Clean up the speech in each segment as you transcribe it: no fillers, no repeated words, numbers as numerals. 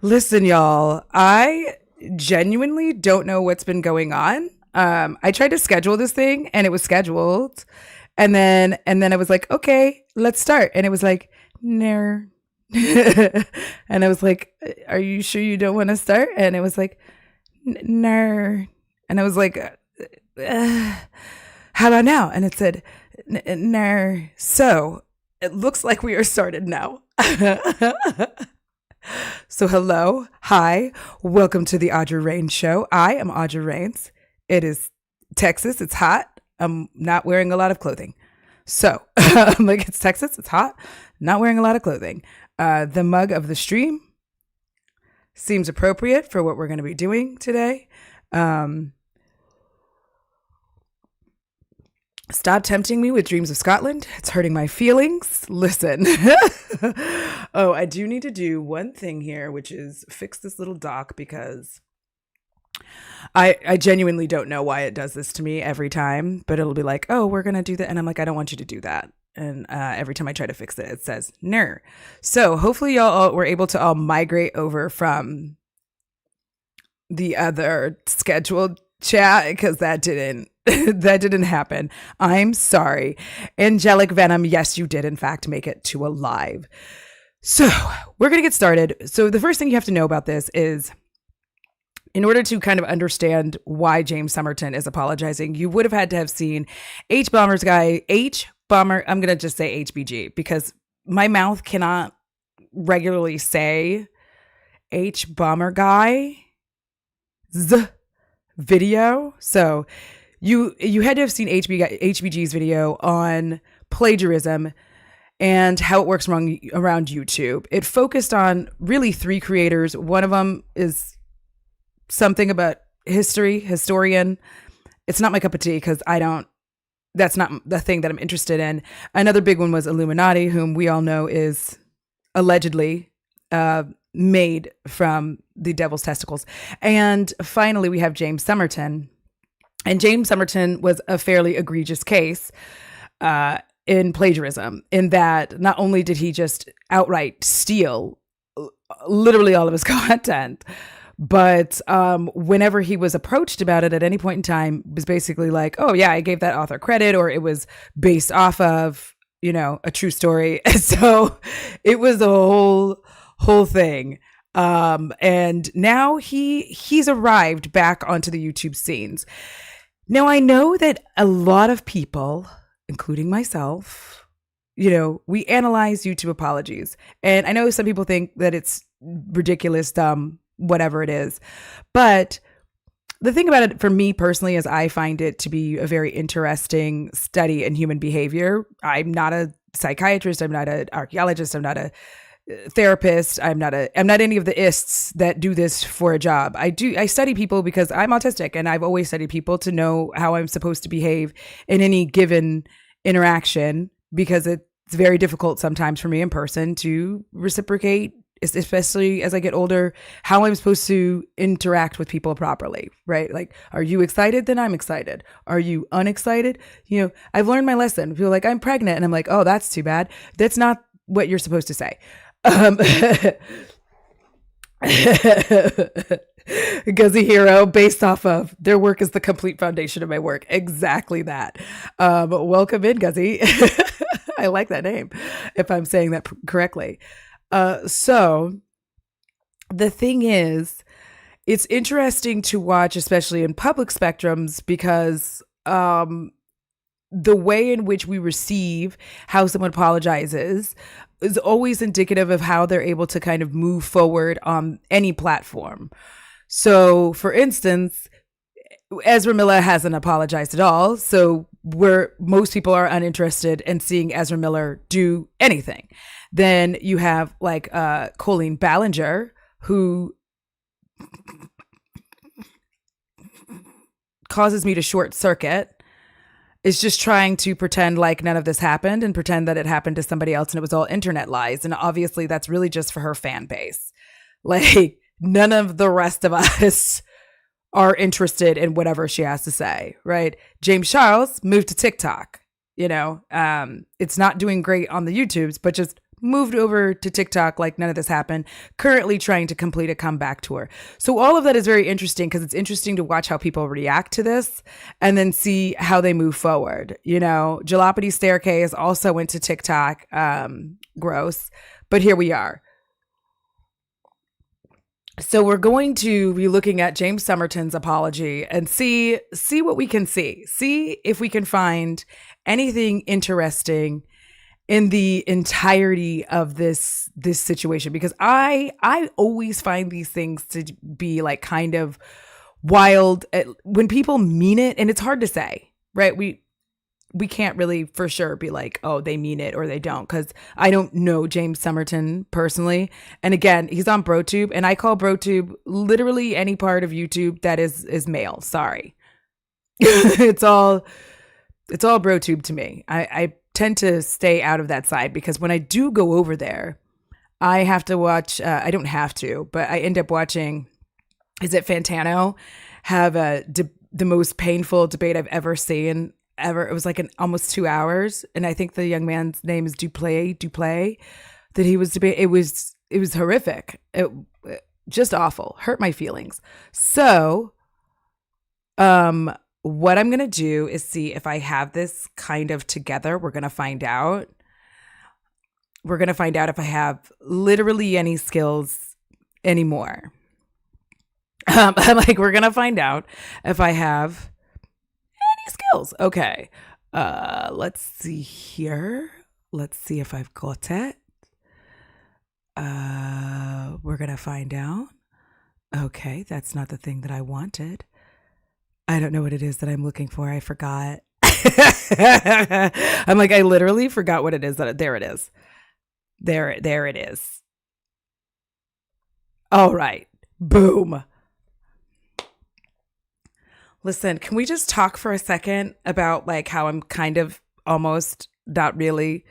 Listen, y'all, I genuinely don't know what's been going on. I tried to schedule this thing and it was scheduled. And then I was like, okay, let's start. And it was like, no. And I was like, are you sure you don't want to start? And it was like, no. And I was like, how about now? And it said, no. So it looks like we are started now. So hello, hi, welcome to the Audra Rains Show. I am Audra Rains. It is Texas. It's hot. I'm not wearing a lot of clothing. So I'm like, it's Texas. It's hot. Not wearing a lot of clothing. The mug of the stream seems appropriate for what we're going to be doing today. Stop tempting me with dreams of Scotland. It's hurting my feelings. Listen. Oh, I do need to do one thing here, which is fix this little dock because I genuinely don't know why it does this to me every time, but it'll be like, oh, we're going to do that. And I'm like, I don't want you to do that. And every time I try to fix it, it says, no. So hopefully y'all were able to all migrate over from the other scheduled chat because that didn't happen. I'm sorry. Angelic Venom, yes, you did in fact make it to a live. So we're going to get started. So the first thing you have to know about this is in order to kind of understand why James Somerton is apologizing, you would have had to have seen I'm going to just say HBG because my mouth cannot regularly say H Bomber Guy's video. So you had to have seen HBG's video on plagiarism and how it works around YouTube. It focused on really three creators. One of them is something about historian. It's not my cup of tea because that's not the thing that I'm interested in. Another big one was Illuminati, whom we all know is allegedly made from the devil's testicles. And finally, we have James Somerton. And James Somerton was a fairly egregious case in plagiarism, in that not only did he just outright steal literally all of his content, but whenever he was approached about it at any point in time, was basically like, oh yeah, I gave that author credit, or it was based off of, a true story. And so it was a whole thing. And now he's arrived back onto the YouTube scenes. Now I know that a lot of people, including myself, we analyze YouTube apologies. And I know some people think that it's ridiculous, dumb, whatever it is. But the thing about it for me personally is I find it to be a very interesting study in human behavior. I'm not a psychiatrist. I'm not an archaeologist. I'm not a therapist. I'm not any of the ists that do this for a job. I study people because I'm autistic, and I've always studied people to know how I'm supposed to behave in any given interaction, because it's very difficult sometimes for me in person to reciprocate, especially as I get older, how I'm supposed to interact with people properly, right? Like, are you excited? Then I'm excited. Are you unexcited? I've learned my lesson. People are like, I'm pregnant. And I'm like, oh, that's too bad. That's not what you're supposed to say. Guzzy Hero, based off of their work is the complete foundation of my work. Exactly that. Welcome in, Guzzy. I like that name, if I'm saying that correctly. So the thing is, it's interesting to watch, especially in public spectrums, because the way in which we receive how someone apologizes is always indicative of how they're able to kind of move forward on any platform. So, for instance, Ezra Miller hasn't apologized at all. So most people are uninterested in seeing Ezra Miller do anything. Then you have like Colleen Ballinger, who causes me to short circuit, is just trying to pretend like none of this happened and pretend that it happened to somebody else and it was all internet lies. And obviously that's really just for her fan base. Like, none of the rest of us are interested in whatever she has to say, right? James Charles moved to TikTok. It's not doing great on the YouTubes, but just moved over to TikTok like none of this happened, currently trying to complete a comeback tour. So all of that is very interesting because it's interesting to watch how people react to this and then see how they move forward. You know, Jalopity Staircase also went to TikTok. Gross. But here we are. So we're going to be looking at James Somerton's Apology and see what we can see. See if we can find anything interesting in the entirety of this situation, because I always find these things to be like kind of wild when people mean it, and it's hard to say, right? We can't really for sure be like, oh, they mean it or they don't, because I don't know James Somerton personally. And again, he's on BroTube, and I call BroTube literally any part of YouTube that is male. Sorry. It's all BroTube to me. I tend to stay out of that side because when I do go over there, I have to watch, I don't have to, but I end up watching, is it Fantano, have the most painful debate I've ever seen. It was like almost 2 hours. And I think the young man's name is Duplay, that he was debating. It was horrific. It just awful. Hurt my feelings. So, what I'm going to do is see if I have this kind of together. We're going to find out. We're going to find out if I have literally any skills anymore. I'm like, we're going to find out if I have any skills. Okay. Let's see here. Let's see if I've got it. We're going to find out. Okay. That's not the thing that I wanted. I don't know what it is that I'm looking for. I forgot. I'm like, I literally forgot what it is. There it is. There it is. All right. Boom. Listen, can we just talk for a second about like how I'm kind of almost not really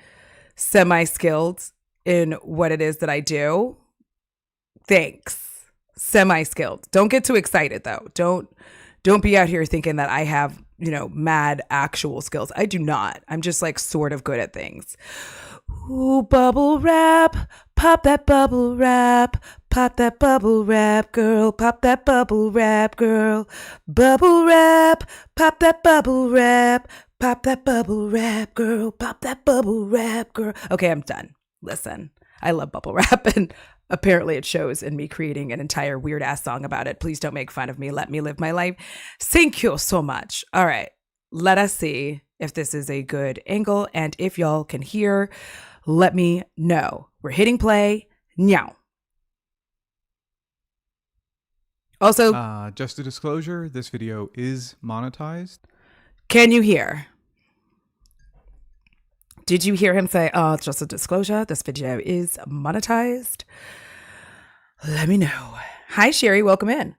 semi-skilled in what it is that I do? Thanks. Semi-skilled. Don't get too excited though. Don't be out here thinking that I have, mad actual skills. I do not. I'm just like sort of good at things. Ooh, bubble wrap, pop that bubble wrap, pop that bubble wrap, girl, pop that bubble wrap, girl, bubble wrap, pop that bubble wrap, pop that bubble wrap, girl, pop that bubble wrap, girl. Okay, I'm done. Listen, I love bubble wrap, and apparently it shows in me creating an entire weird ass song about it. Please don't make fun of me. Let me live my life. Thank you so much. All right, let us see if this is a good angle, and if y'all can hear, let me know. We're hitting play now. Also, just a disclosure, this video is monetized. Can you hear? Did you hear him say, just a disclosure, this video is monetized? Let me know. Hi, Sherry. Welcome in.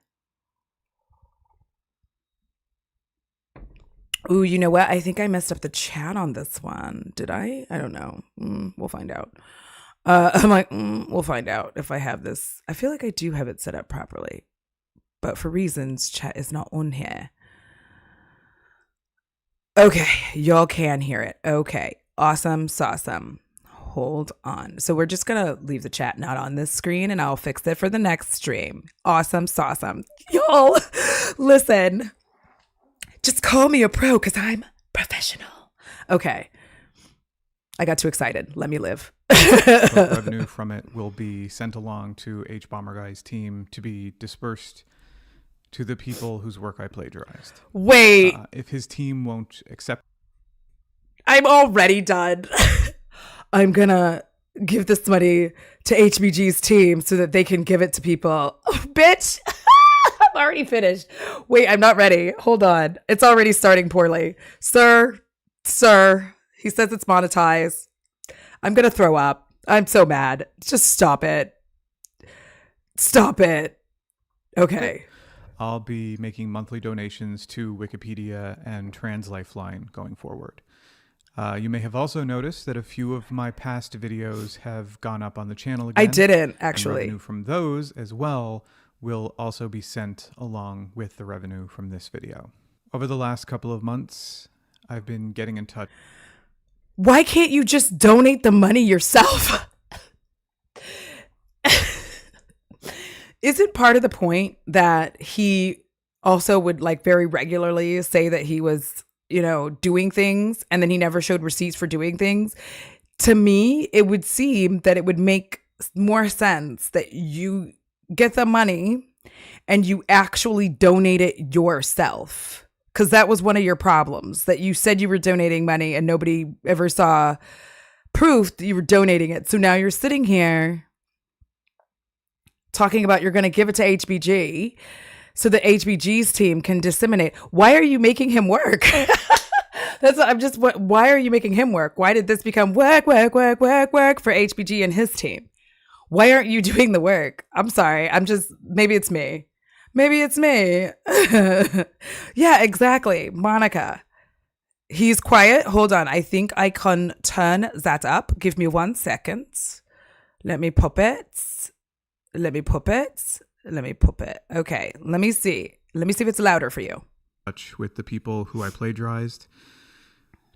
Ooh, you know what? I think I messed up the chat on this one. Did I? I don't know. We'll find out. I'm like, we'll find out if I have this. I feel like I do have it set up properly, but for reasons, chat is not on here. Okay, y'all can hear it. Okay, awesome, sawsome. Hold on. So we're just going to leave the chat not on this screen, and I'll fix it for the next stream. Awesome, sawsome. Y'all, listen. Just call me a pro because I'm professional. Okay. I got too excited. Let me live. Revenue from it will be sent along to H Bomber Guy's team to be dispersed to the people whose work I plagiarized. Wait. If his team won't accept. I'm already done. I'm going to give this money to HBG's team so that they can give it to people. Oh, bitch. I'm already finished. Wait, I'm not ready. Hold on. It's already starting poorly. Sir, he says it's monetized. I'm going to throw up. I'm so mad. Just stop it. Stop it. Okay. I'll be making monthly donations to Wikipedia and TransLifeline going forward. You may have also noticed that a few of my past videos have gone up on the channel again. I didn't, actually. And revenue from those as well will also be sent along with the revenue from this video. Over the last couple of months, I've been getting in touch. Why can't you just donate the money yourself? Isn't part of the point that he also would like very regularly say that he was, doing things and then he never showed receipts for doing things? To me, it would seem that it would make more sense that you get the money and you actually donate it yourself. Because that was one of your problems, that you said you were donating money and nobody ever saw proof that you were donating it. So now you're sitting here talking about you're going to give it to HBG so the HBG's team can disseminate. Why are you making him work? Why are you making him work? Why did this become work for HBG and his team? Why aren't you doing the work? I'm sorry. Maybe it's me. Yeah, exactly. Monica. He's quiet. Hold on. I think I can turn that up. Give me 1 second. Let me pop it. Okay. Let me see if it's louder for you. With the people who I plagiarized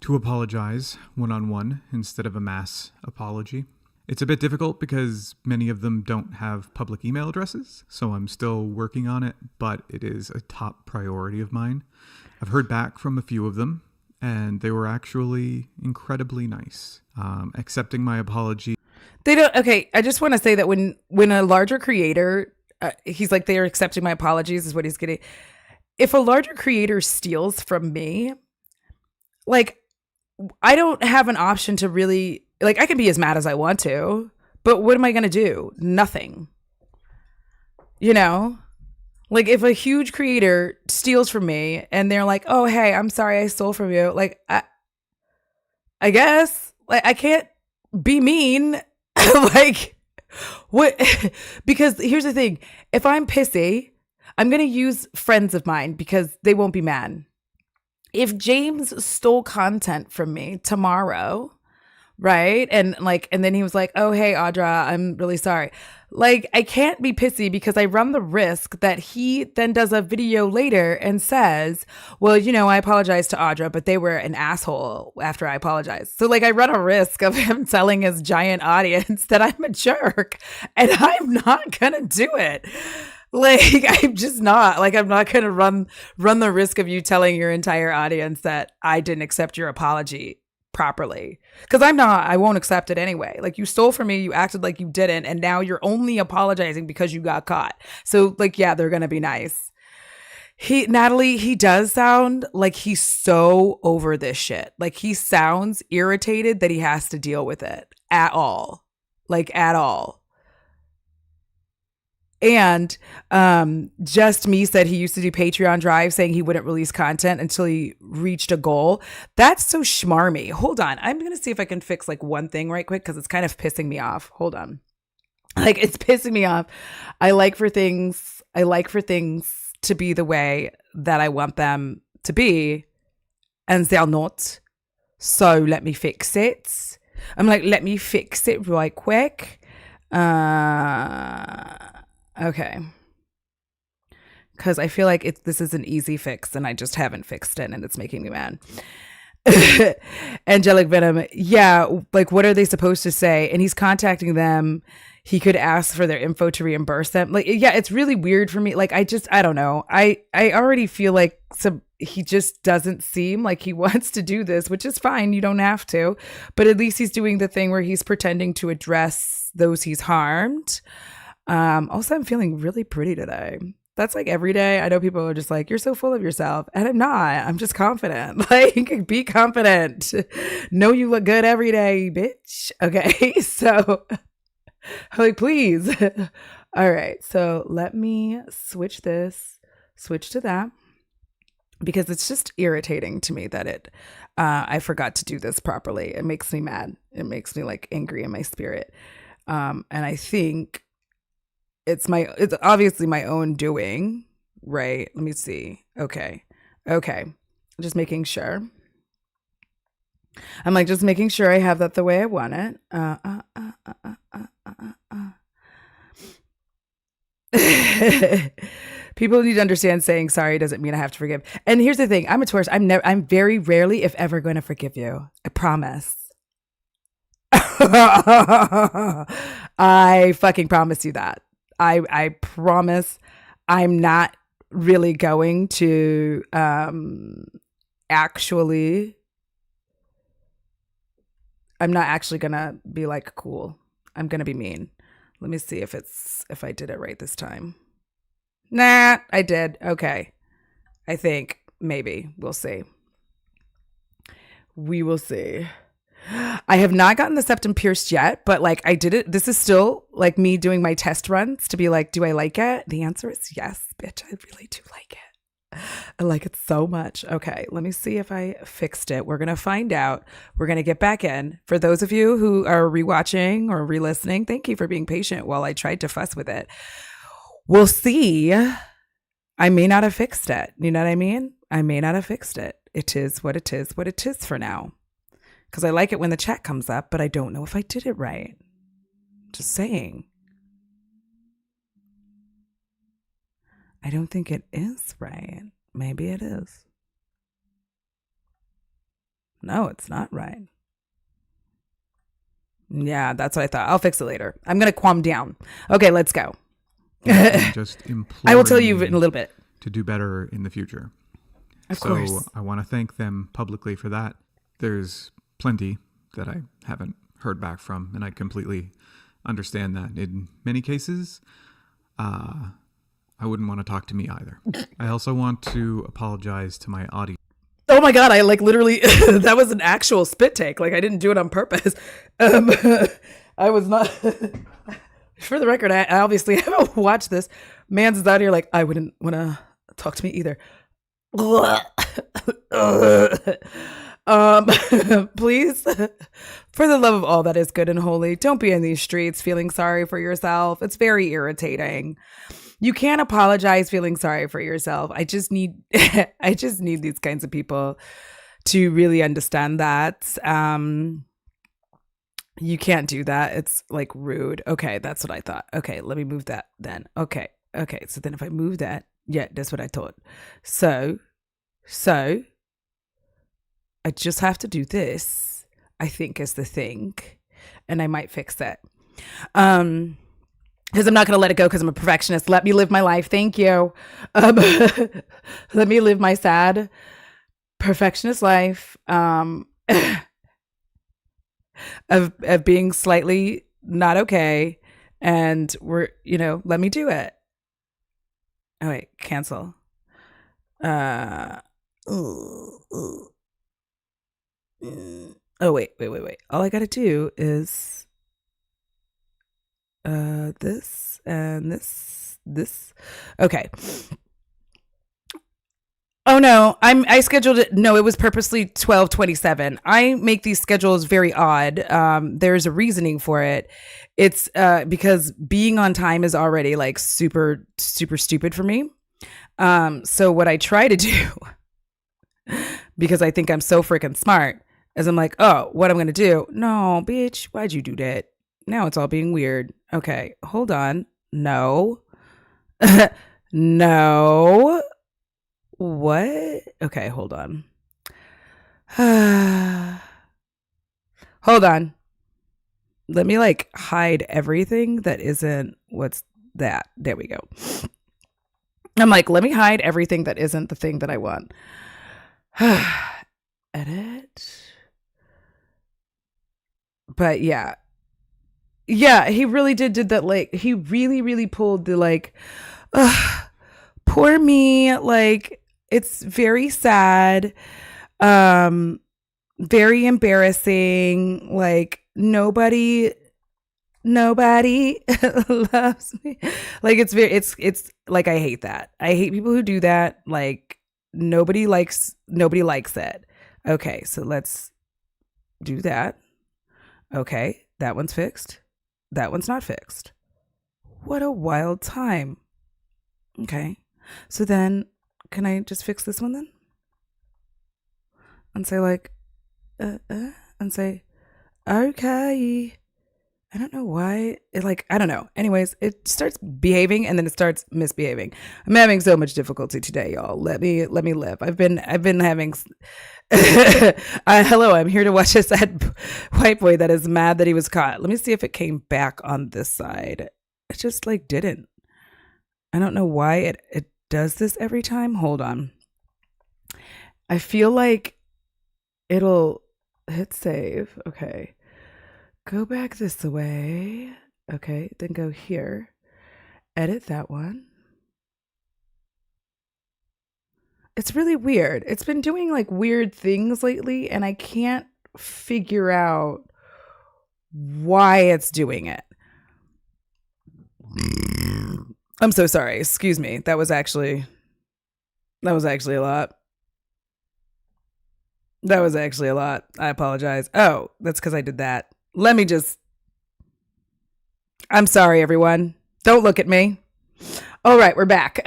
to apologize one-on-one instead of a mass apology. It's a bit difficult because many of them don't have public email addresses, so I'm still working on it, but it is a top priority of mine. I've heard back from a few of them, and they were actually incredibly nice, accepting my apology. They don't. Okay, I just want to say that when a larger creator, he's like, they are accepting my apologies is what he's getting. If a larger creator steals from me, like, I don't have an option to really, like, I can be as mad as I want to, but what am I going to do? Nothing. Like, if a huge creator steals from me and they're like, oh, hey, I'm sorry I stole from you. Like, I guess, like, I can't be mean. Like, what? Because here's the thing. If I'm pissy, I'm going to use friends of mine because they won't be mad. If James stole content from me tomorrow, right? And then he was like, oh, hey, Audra, I'm really sorry. Like, I can't be pissy because I run the risk that he then does a video later and says, well, I apologized to Audra, but they were an asshole after I apologized. So, like, I run a risk of him telling his giant audience that I'm a jerk, and I'm not going to do it. Like, I'm just not. Like, I'm not going to run the risk of you telling your entire audience that I didn't accept your apology properly. Because I won't accept it anyway. Like, you stole from me, you acted like you didn't, and now you're only apologizing because you got caught. So, like, yeah, they're going to be nice. Natalie, he does sound like he's so over this shit. Like, he sounds irritated that he has to deal with it at all. Like, at all. And Just Me said he used to do Patreon Drive saying he wouldn't release content until he reached a goal. That's so schmarmy. Hold on. I'm going to see if I can fix like one thing right quick because it's kind of pissing me off. Hold on. Like, it's pissing me off. I like for things to be the way that I want them to be, and they're not. So let me fix it. I'm like, let me fix it right quick. Okay. Because I feel like this is an easy fix and I just haven't fixed it and it's making me mad. Angelic Venom. Yeah. Like, what are they supposed to say? And he's contacting them. He could ask for their info to reimburse them. Like, yeah, it's really weird for me. Like, I don't know. I already feel like he just doesn't seem like he wants to do this, which is fine. You don't have to. But at least he's doing the thing where he's pretending to address those he's harmed. Also, I'm feeling really pretty today. That's like every day. I know people are just like, you're so full of yourself. And I'm not. I'm just confident. Like, be confident. Know you look good every day, bitch. Okay. So, like, please. All right. So let me switch to that because it's just irritating to me that I forgot to do this properly. It makes me mad. It makes me like angry in my spirit. And I think it's obviously my own doing, right? Let me see. Okay. Just making sure. I'm like, just making sure I have that the way I want it. People need to understand saying sorry doesn't mean I have to forgive. And here's the thing. I'm a Taurus. I'm very rarely, if ever, going to forgive you. I promise. I fucking promise you that. I promise I'm not really going to actually I'm not actually gonna be like cool. I'm gonna be mean. Let me see if I did it right this time. Nah, I did. Okay. I think maybe we'll see. We will see. I have not gotten the septum pierced yet, but like I did it. This is still like me doing my test runs to be like, do I like it? The answer is yes, bitch. I really do like it. I like it so much. Okay, let me see if I fixed it. We're going to find out. We're going to get back in. For those of you who are rewatching or re-listening, thank you for being patient while I tried to fuss with it. We'll see. I may not have fixed it. You know what I mean? I may not have fixed it. It is what it is for now. Because I like it when the chat comes up, but I don't know if I did it right. Just saying. I don't think it is right. Maybe it is. No, it's not right. Yeah, that's what I thought. I'll fix it later. I'm going to calm down. Okay, let's go. Just I will tell you in a little bit. To do better in the future. Of course. So I want to thank them publicly for that. There's plenty that I haven't heard back from, and I completely understand that. In many cases, I wouldn't want to talk to me either. I also want to apologize to my audience. Oh my God, I like literally, that was an actual spit take. Like I didn't do it on purpose. I was not, for the record, I obviously haven't watched this. Man's out here like, I wouldn't want to talk to me either. Please, for the love of all that is good and holy, don't be in these streets feeling sorry for yourself. It's very irritating. You can't apologize feeling sorry for yourself. I just need these kinds of people to really understand that. You can't do that. It's like rude. Okay, that's what I thought. Okay, let me move that then. Okay. So then if I move that, yeah, that's what I thought. So I just have to do this, I think is the thing, and I might fix it. Because I'm not going to let it go because I'm a perfectionist. Let me live my life. Thank you. Let me live my sad perfectionist life of being slightly not okay. And let me do it. Oh, wait, cancel. Oh, wait. All I got to do is this and this. Okay. Oh no, I scheduled it. No, it was purposely 12:27. I make these schedules very odd. There's a reasoning for it. It's because being on time is already like super, super stupid for me. So what I try to do, because I think I'm so freaking smart, is I'm like, oh, what I'm going to do? No, bitch, why'd you do that? Now it's all being weird. Okay, hold on. No. No. What? Okay, hold on. Hold on. Let me like hide everything that isn't what's that. There we go. I'm like, let me hide everything that isn't the thing that I want. Edit. But yeah, he really did that. Like, he really pulled the like, poor me. Like, it's very sad, very embarrassing. Like, nobody loves me. Like, it's like, I hate that. I hate people who do that. Like, nobody likes it. Okay, so let's do that. Okay, that one's fixed. That one's not fixed. What a wild time. Okay, so then can I just fix this one then? And say like, and say, okay. I don't know why I don't know. Anyways, it starts behaving and then it starts misbehaving. I'm having so much difficulty today, y'all. Let me live. I've been having. Hello, I'm here to watch a sad white boy that is mad that he was caught. Let me see if it came back on this side. It just like didn't. I don't know why it does this every time. Hold on. I feel like it'll hit save. Okay. Go back this way. Okay. Then go here. Edit that one. It's really weird. It's been doing like weird things lately, and I can't figure out why it's doing it. I'm so sorry. Excuse me. That was actually a lot. That was actually a lot. I apologize. Oh, that's because I did that. I'm sorry, everyone. Don't look at me. All right, we're back.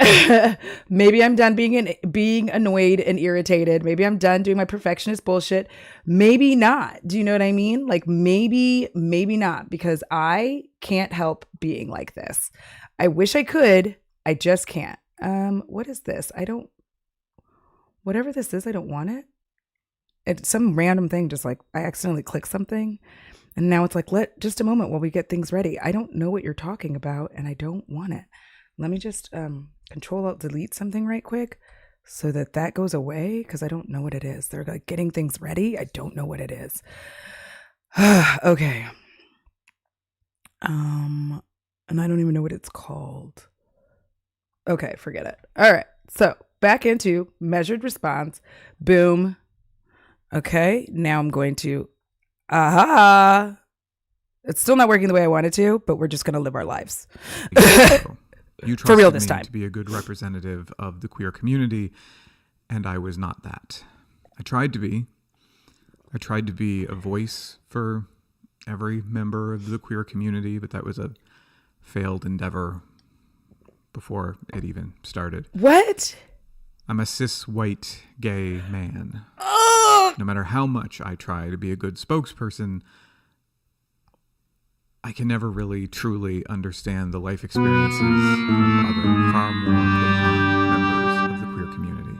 Maybe I'm done being annoyed and irritated. Maybe I'm done doing my perfectionist bullshit. Maybe not. Do you know what I mean? Like maybe not, because I can't help being like this. I wish I could. I just can't. What is this? Whatever this is, I don't want it. It's some random thing. Just like I accidentally clicked something. And now it's like, just a moment while we get things ready. I don't know what you're talking about and I don't want it. Let me just Control-Alt-Delete something right quick so that goes away, because I don't know what it is. They're like getting things ready. I don't know what it is. Okay. And I don't even know what it's called. Okay, forget it. All right. So back into measured response. Boom. Okay. Now I'm going to, it's still not working the way I wanted to, but we're just going to live our lives. You for real trusted this me time to be a good representative of the queer community, and I was not that. I tried to be a voice for every member of the queer community, but that was a failed endeavor before it even started. What? I'm a cis white gay man. Oh! No matter how much I try to be a good spokesperson, I can never really truly understand the life experiences of other far more put upon members of the queer community.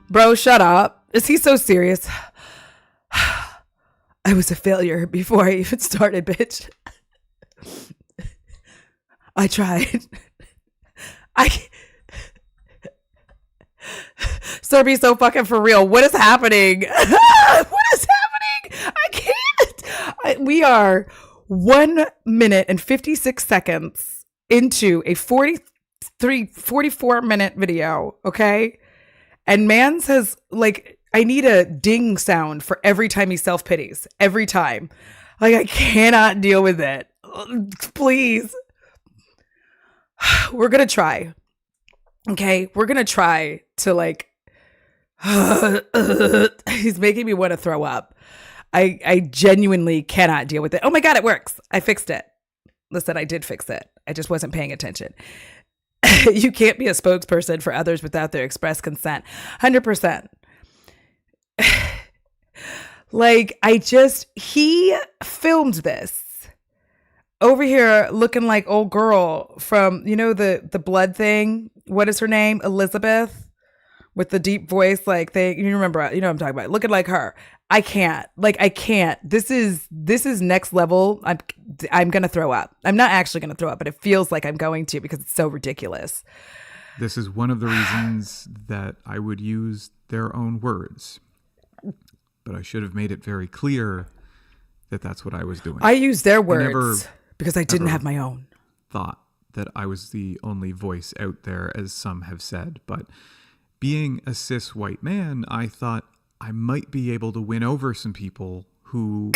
Bro, shut up. Is he so serious? I was a failure before I even started, bitch. I tried. Sir, be so fucking for real. What is happening? What is happening? I can't. We are 1 minute and 56 seconds into a 44 minute video. Okay. And Mans has like, I need a ding sound for every time he self-pities. Every time. Like, I cannot deal with it. Please. We're going to try. Okay. We're going to try to like, he's making me want to throw up. I genuinely cannot deal with it. Oh my God, it works. I fixed it. Listen, I did fix it. I just wasn't paying attention. You can't be a spokesperson for others without their express consent. 100%. Like, he filmed this over here looking like old girl from, you know, the blood thing. What is her name? Elizabeth, with the deep voice, like thing. You remember, you know what I'm talking about. Looking like her. I can't. This is next level. I'm going to throw up. I'm not actually going to throw up, but it feels like I'm going to, because it's so ridiculous. This is one of the reasons that I would use their own words. But I should have made it very clear that that's what I was doing. I used their words because I didn't have my own. Thought that I was the only voice out there, as some have said. But being a cis white man, I thought I might be able to win over some people who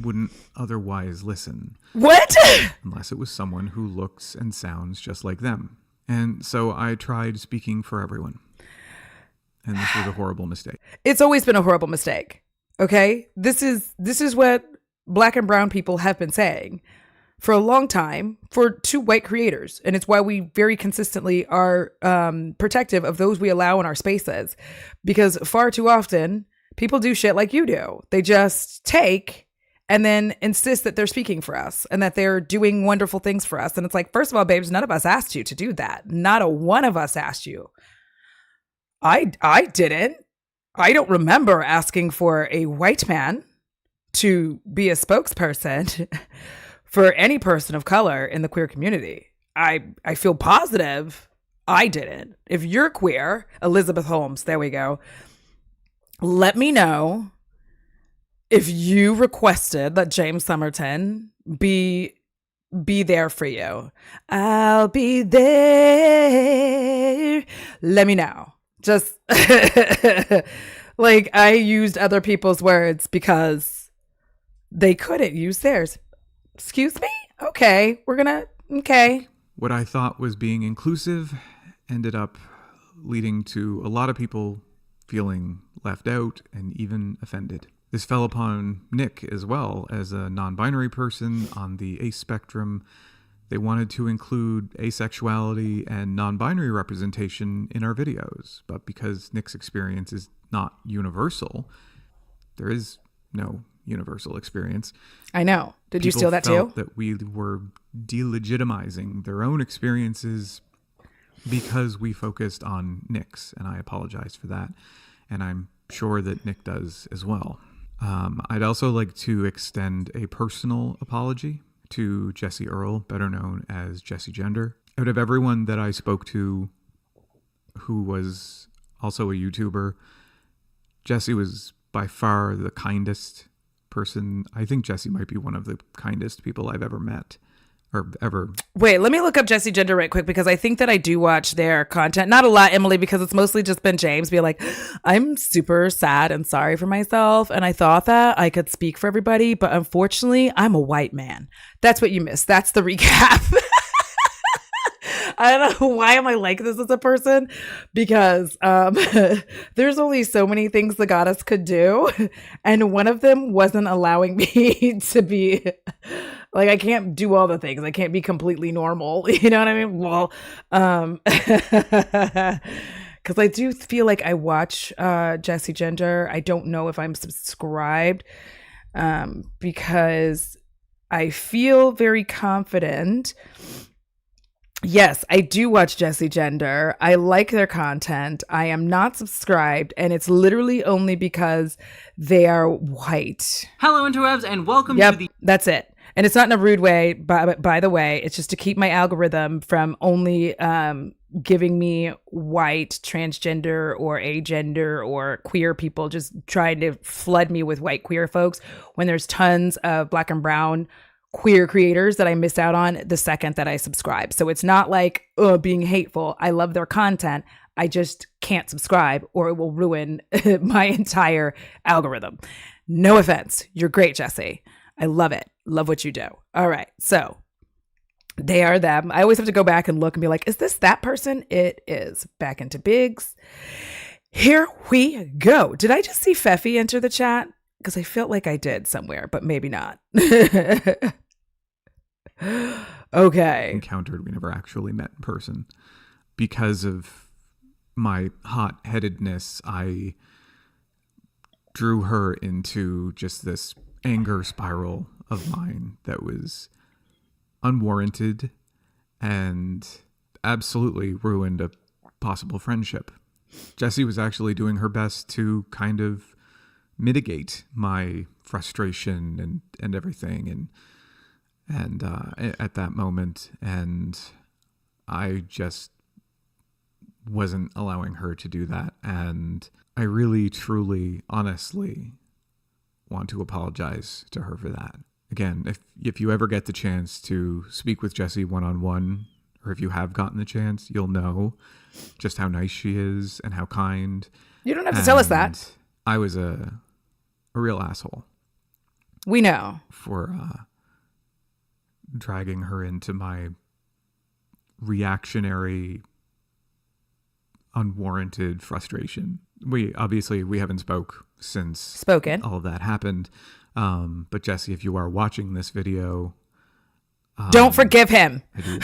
wouldn't otherwise listen. What? Unless it was someone who looks and sounds just like them. And so I tried speaking for everyone. And this was a horrible mistake. It's always been a horrible mistake. Okay? This is what Black and brown people have been saying for a long time for two white creators. And it's why we very consistently are protective of those we allow in our spaces. Because far too often, people do shit like you do. They just take and then insist that they're speaking for us and that they're doing wonderful things for us. And it's like, first of all, babes, none of us asked you to do that. Not a one of us asked you. I didn't. I don't remember asking for a white man to be a spokesperson for any person of color in the queer community. I feel positive I didn't. If you're queer, Elizabeth Holmes, there we go. Let me know if you requested that James Somerton be there for you. I'll be there. Let me know. Just like I used other people's words because they couldn't use theirs. Excuse me? Okay. Okay. What I thought was being inclusive ended up leading to a lot of people feeling left out and even offended. This fell upon Nick as well. As a non-binary person on the ace spectrum, they wanted to include asexuality and non-binary representation in our videos. But because Nick's experience is not universal, there is no universal experience. I know. Did you steal that too? That we were delegitimizing their own experiences because we focused on Nick's, and I apologize for that. And I'm sure that Nick does as well. I'd also like to extend a personal apology to Jessie Earl, better known as Jessie Gender. Out of everyone that I spoke to who was also a YouTuber, Jessie was by far the kindest person. I think Jessie might be one of the kindest people I've ever met. Or ever. Wait, let me look up Jessie Gender right quick because I think that I do watch their content. Not a lot, Emily, because it's mostly just been James being like, I'm super sad and sorry for myself. And I thought that I could speak for everybody, but unfortunately, I'm a white man. That's what you missed. That's the recap. I don't know. Why am I like this as a person? Because there's only so many things the goddess could do. And one of them wasn't allowing me to be... Like, I can't do all the things. I can't be completely normal. You know what I mean? Well, because I do feel like I watch Jessie Gender. I don't know if I'm subscribed because I feel very confident. Yes, I do watch Jessie Gender. I like their content. I am not subscribed, and it's literally only because they are white. Hello, interwebs, and welcome to the... That's it. And it's not in a rude way, by the way. It's just to keep my algorithm from only giving me white, transgender, or agender, or queer people, just trying to flood me with white queer folks when there's tons of black and brown queer creators that I miss out on the second that I subscribe. So it's not like being hateful. I love their content. I just can't subscribe or it will ruin my entire algorithm. No offense. You're great, Jessie. I love it. Love what you do. All right. So they are them. I always have to go back and look and be like, is this that person? It is. Back into Biggs. Here we go. Did I just see Feffy enter the chat? Because I felt like I did somewhere, but maybe not. Okay. Encountered. We never actually met in person. Because of my hot-headedness, I drew her into just this anger spiral of mine that was unwarranted and absolutely ruined a possible friendship. Jessie was actually doing her best to kind of mitigate my frustration and everything and at that moment, and I just wasn't allowing her to do that. And I really, truly, honestly want to apologize to her for that. Again, if you ever get the chance to speak with Jessie one-on-one, or if you have gotten the chance, you'll know just how nice she is and how kind. You don't have to tell us that. I was a real asshole. We know. For dragging her into my reactionary, unwarranted frustration. We haven't spoken all of that happened. But Jessie, if you are watching this video, don't forgive him. I do.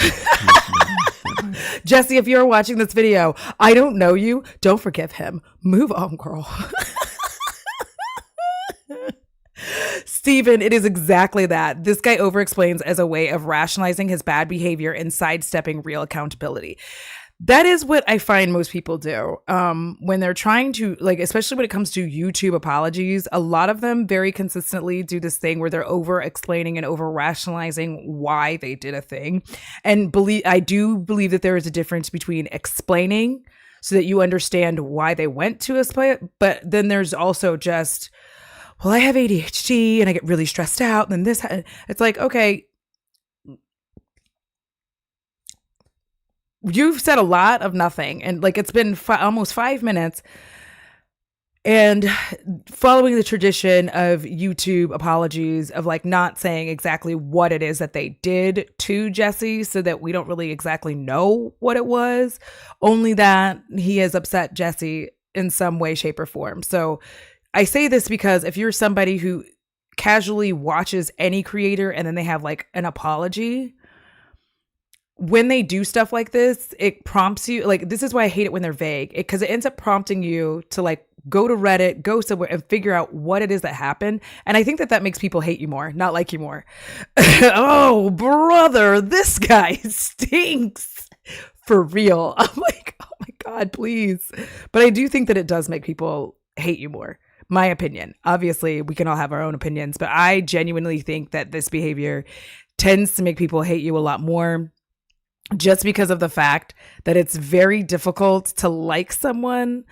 Jessie, if you're watching this video, I don't know you. Don't forgive him. Move on, girl. Steven, it is exactly that. This guy overexplains as a way of rationalizing his bad behavior and sidestepping real accountability. That is what I find most people do when they're trying to, like, especially when it comes to YouTube apologies. A lot of them very consistently do this thing where they're over explaining and over rationalizing why they did a thing. And I do believe that there is a difference between explaining so that you understand why they went to a split, but then there's also just, well, I have ADHD and I get really stressed out, and then this. It's like, okay, you've said a lot of nothing, and like it's been almost 5 minutes, and following the tradition of YouTube apologies of like not saying exactly what it is that they did to Jesse, so that we don't really exactly know what it was, only that he has upset Jesse in some way, shape, or form. So I say this because if you're somebody who casually watches any creator and then they have like an apology, when they do stuff like this, it prompts you, like, this is why I hate it when they're vague, because it ends up prompting you to like go to Reddit, go somewhere and figure out what it is that happened. And I think that makes people hate you more, not like you more. Oh, brother, this guy stinks for real. I'm like, oh my God, please. But I do think that it does make people hate you more. My opinion. Obviously, we can all have our own opinions, but I genuinely think that this behavior tends to make people hate you a lot more, just because of the fact that it's very difficult to like someone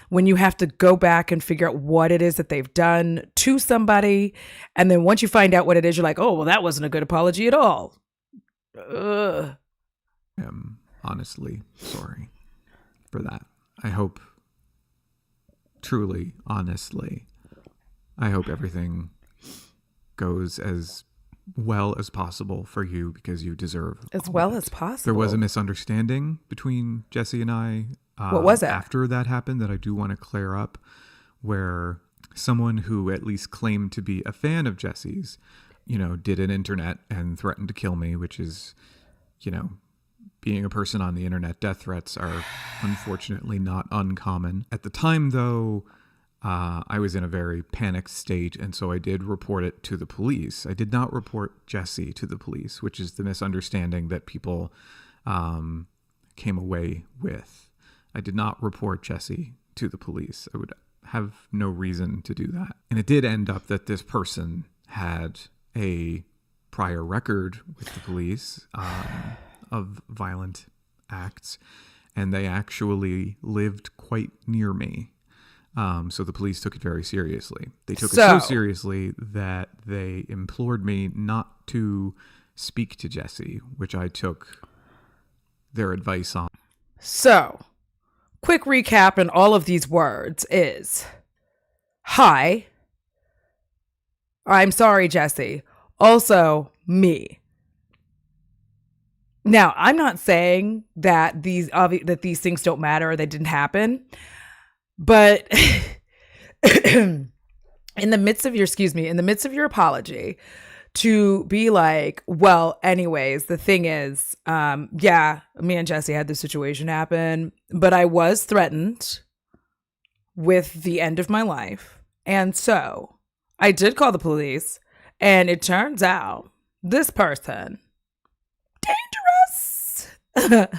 when you have to go back and figure out what it is that they've done to somebody. And then once you find out what it is, you're like, oh, well, that wasn't a good apology at all. Ugh. I'm honestly sorry for that. I hope, truly, honestly, I hope everything goes as well as possible for you, because you deserve as well as possible. There was a misunderstanding between Jesse and I. What was it? After that happened that I do want to clear up, where someone who at least claimed to be a fan of Jesse's, did an internet and threatened to kill me, which is, being a person on the internet, death threats are unfortunately not uncommon. At the time, though, I was in a very panicked state, and so I did report it to the police. I did not report Jesse to the police, which is the misunderstanding that people came away with. I did not report Jesse to the police. I would have no reason to do that. And it did end up that this person had a prior record with the police of violent acts, and they actually lived quite near me. So the police took it very seriously. They took it so seriously that they implored me not to speak to Jesse, which I took their advice on. So, quick recap in all of these words is, hi, I'm sorry, Jesse. Also, me. Now, I'm not saying that these things don't matter or they didn't happen. But in the midst of your apology, to be like, well, anyways, the thing is, yeah, me and Jesse had this situation happen, but I was threatened with the end of my life. And so I did call the police, and it turns out this person, dangerous.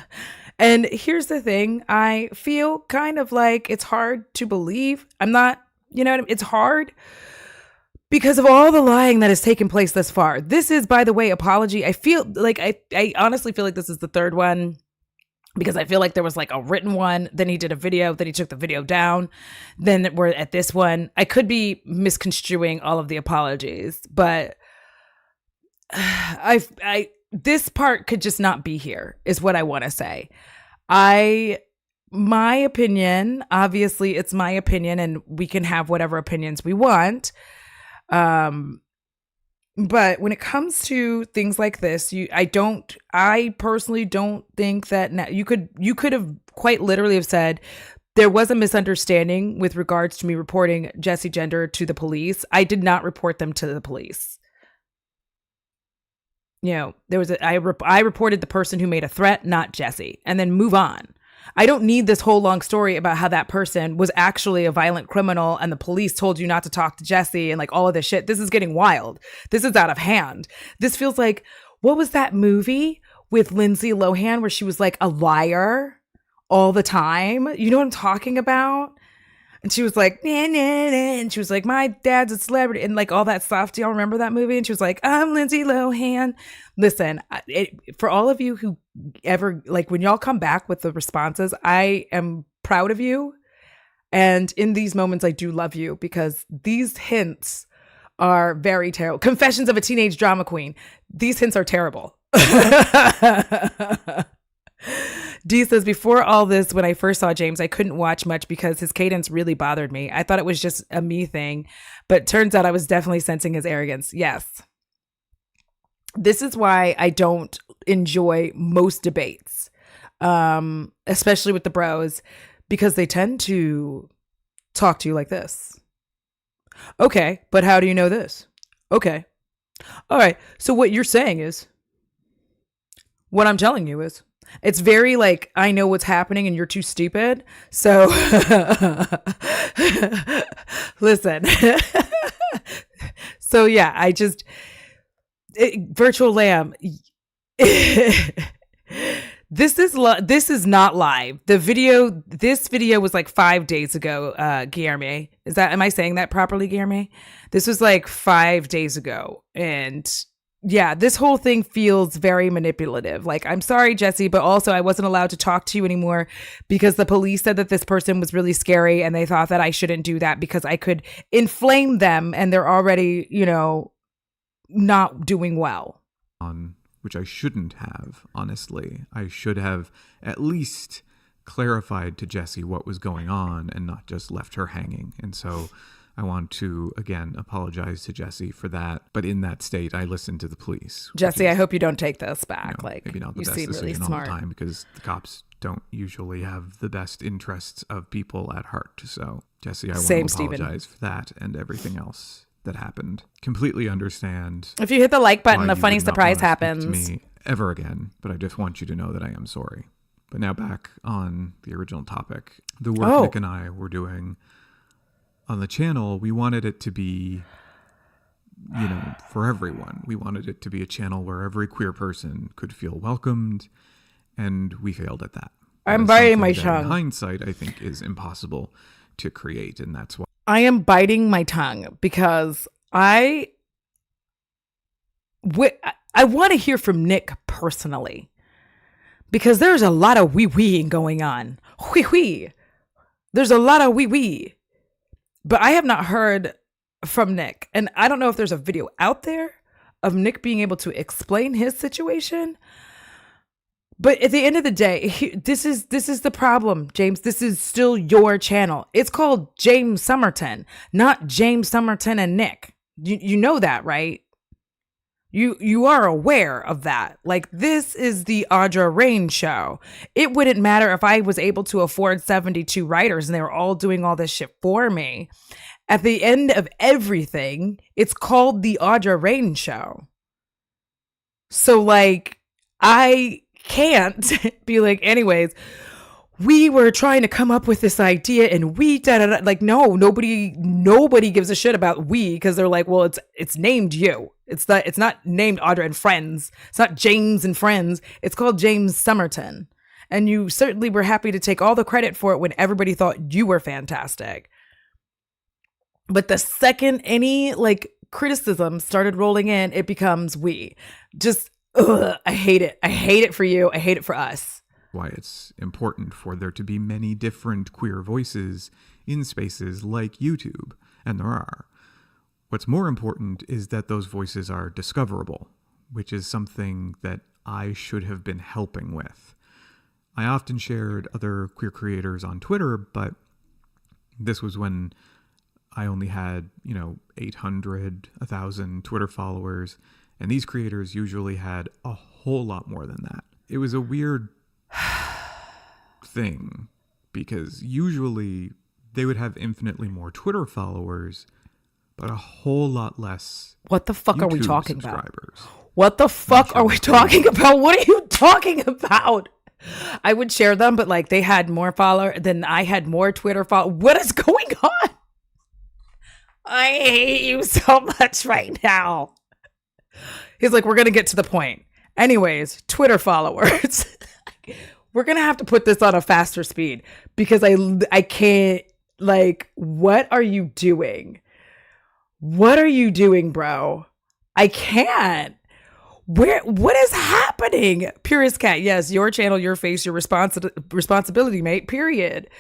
And here's the thing. I feel kind of like it's hard to believe. I'm not, it's hard because of all the lying that has taken place thus far. This is, by the way, apology. I feel like I honestly feel like this is the third one, because I feel like there was like a written one. Then he did a video. Then he took the video down. Then we're at this one. I could be misconstruing all of the apologies, but this part could just not be here, is what I want to say. My opinion, obviously it's my opinion, and we can have whatever opinions we want. But when it comes to things like this, I personally don't think that you could have quite literally have said, there was a misunderstanding with regards to me reporting Jesse Gender to the police. I did not report them to the police. There was I reported the person who made a threat, not Jesse, and then move on. I don't need this whole long story about how that person was actually a violent criminal and the police told you not to talk to Jesse and like all of this shit. This is getting wild. This is out of hand. This feels like, what was that movie with Lindsay Lohan where she was like a liar? all the time. You know what I'm talking about? And she was like, nah, nah, nah. And she was like, my dad's a celebrity and like all that stuff. Do y'all remember that movie? And she was like, I'm Lindsay Lohan. Listen, for all of you who ever, like when y'all come back with the responses, I am proud of you. And in these moments, I do love you because these hints are very terrible. Confessions of a Teenage Drama Queen. These hints are terrible. D says, before all this, when I first saw James, I couldn't watch much because his cadence really bothered me. I thought it was just a me thing, but turns out I was definitely sensing his arrogance. Yes. This is why I don't enjoy most debates, especially with the bros, because they tend to talk to you like this. Okay, but how do you know this? Okay. All right. So what you're saying is, what I'm telling you is, it's very like, I know what's happening and you're too stupid. So listen. So yeah, Virtual Lamb. This is not live. This video was like 5 days ago, Guillermo. Am I saying that properly, Guillermo? This was like 5 days ago. And yeah, this whole thing feels very manipulative. Like, I'm sorry, Jesse, but also I wasn't allowed to talk to you anymore because the police said that this person was really scary and they thought that I shouldn't do that because I could inflame them and they're already, not doing well. Which I shouldn't have, honestly. I should have at least clarified to Jessie what was going on and not just left her hanging. And so I want to, again, apologize to Jessie for that. But in that state, I listened to the police. Jessie, I hope you don't take this back. Maybe not the best decision all the time because the cops don't usually have the best interests of people at heart. So, Jessie, I want to apologize for that and everything else that happened. Completely understand. If you hit the like button, a funny surprise happens. To me ever again, but I just want you to know that I am sorry. But now back on the original topic. The work Nick and I were doing on the channel, we wanted it to be, for everyone. We wanted it to be a channel where every queer person could feel welcomed, and we failed at that. I'm biting my tongue. In hindsight, I think is impossible to create, and that's why I am biting my tongue because I want to hear from Nick personally because there's a lot of wee-weeing going on. Wee-wee. There's a lot of wee-wee. But I have not heard from Nick. And I don't know if there's a video out there of Nick being able to explain his situation. But at the end of the day, this is the problem, James. This is still your channel. It's called James Somerton, not James Somerton and Nick. You know that, right? You are aware of that. Like, this is the Audra Rain show. It wouldn't matter if I was able to afford 72 writers and they were all doing all this shit for me. At the end of everything, it's called the Audra Rain show. So, like, I can't be like, anyways, we were trying to come up with this idea and we like, no, nobody gives a shit about we because they're like, well, it's named you. It's not named Audra and Friends. It's not James and Friends. It's called James Somerton. And you certainly were happy to take all the credit for it when everybody thought you were fantastic. But the second any like criticism started rolling in, it becomes we. Just, I hate it. I hate it for you. I hate it for us. Why it's important for there to be many different queer voices in spaces like YouTube, and there are. What's more important is that those voices are discoverable, which is something that I should have been helping with. I often shared other queer creators on Twitter, but this was when I only had, 800, 1,000 Twitter followers, and these creators usually had a whole lot more than that. It was a weird thing because usually they would have infinitely more Twitter followers, but a whole lot less. What the fuck YouTube are we talking subscribers. about? What the fuck are we talking about? What are you talking about? I would share them, but like they had more followers than I had more Twitter followers. What is going on? I hate you so much right now. He's like, we're going to get to the point. Anyways, Twitter followers. we're going to have to put this on a faster speed because I can't, like, what are you doing? What are you doing, bro? I can't. What is happening? Purist Cat, yes, your channel, your face, your responsibility, mate, period.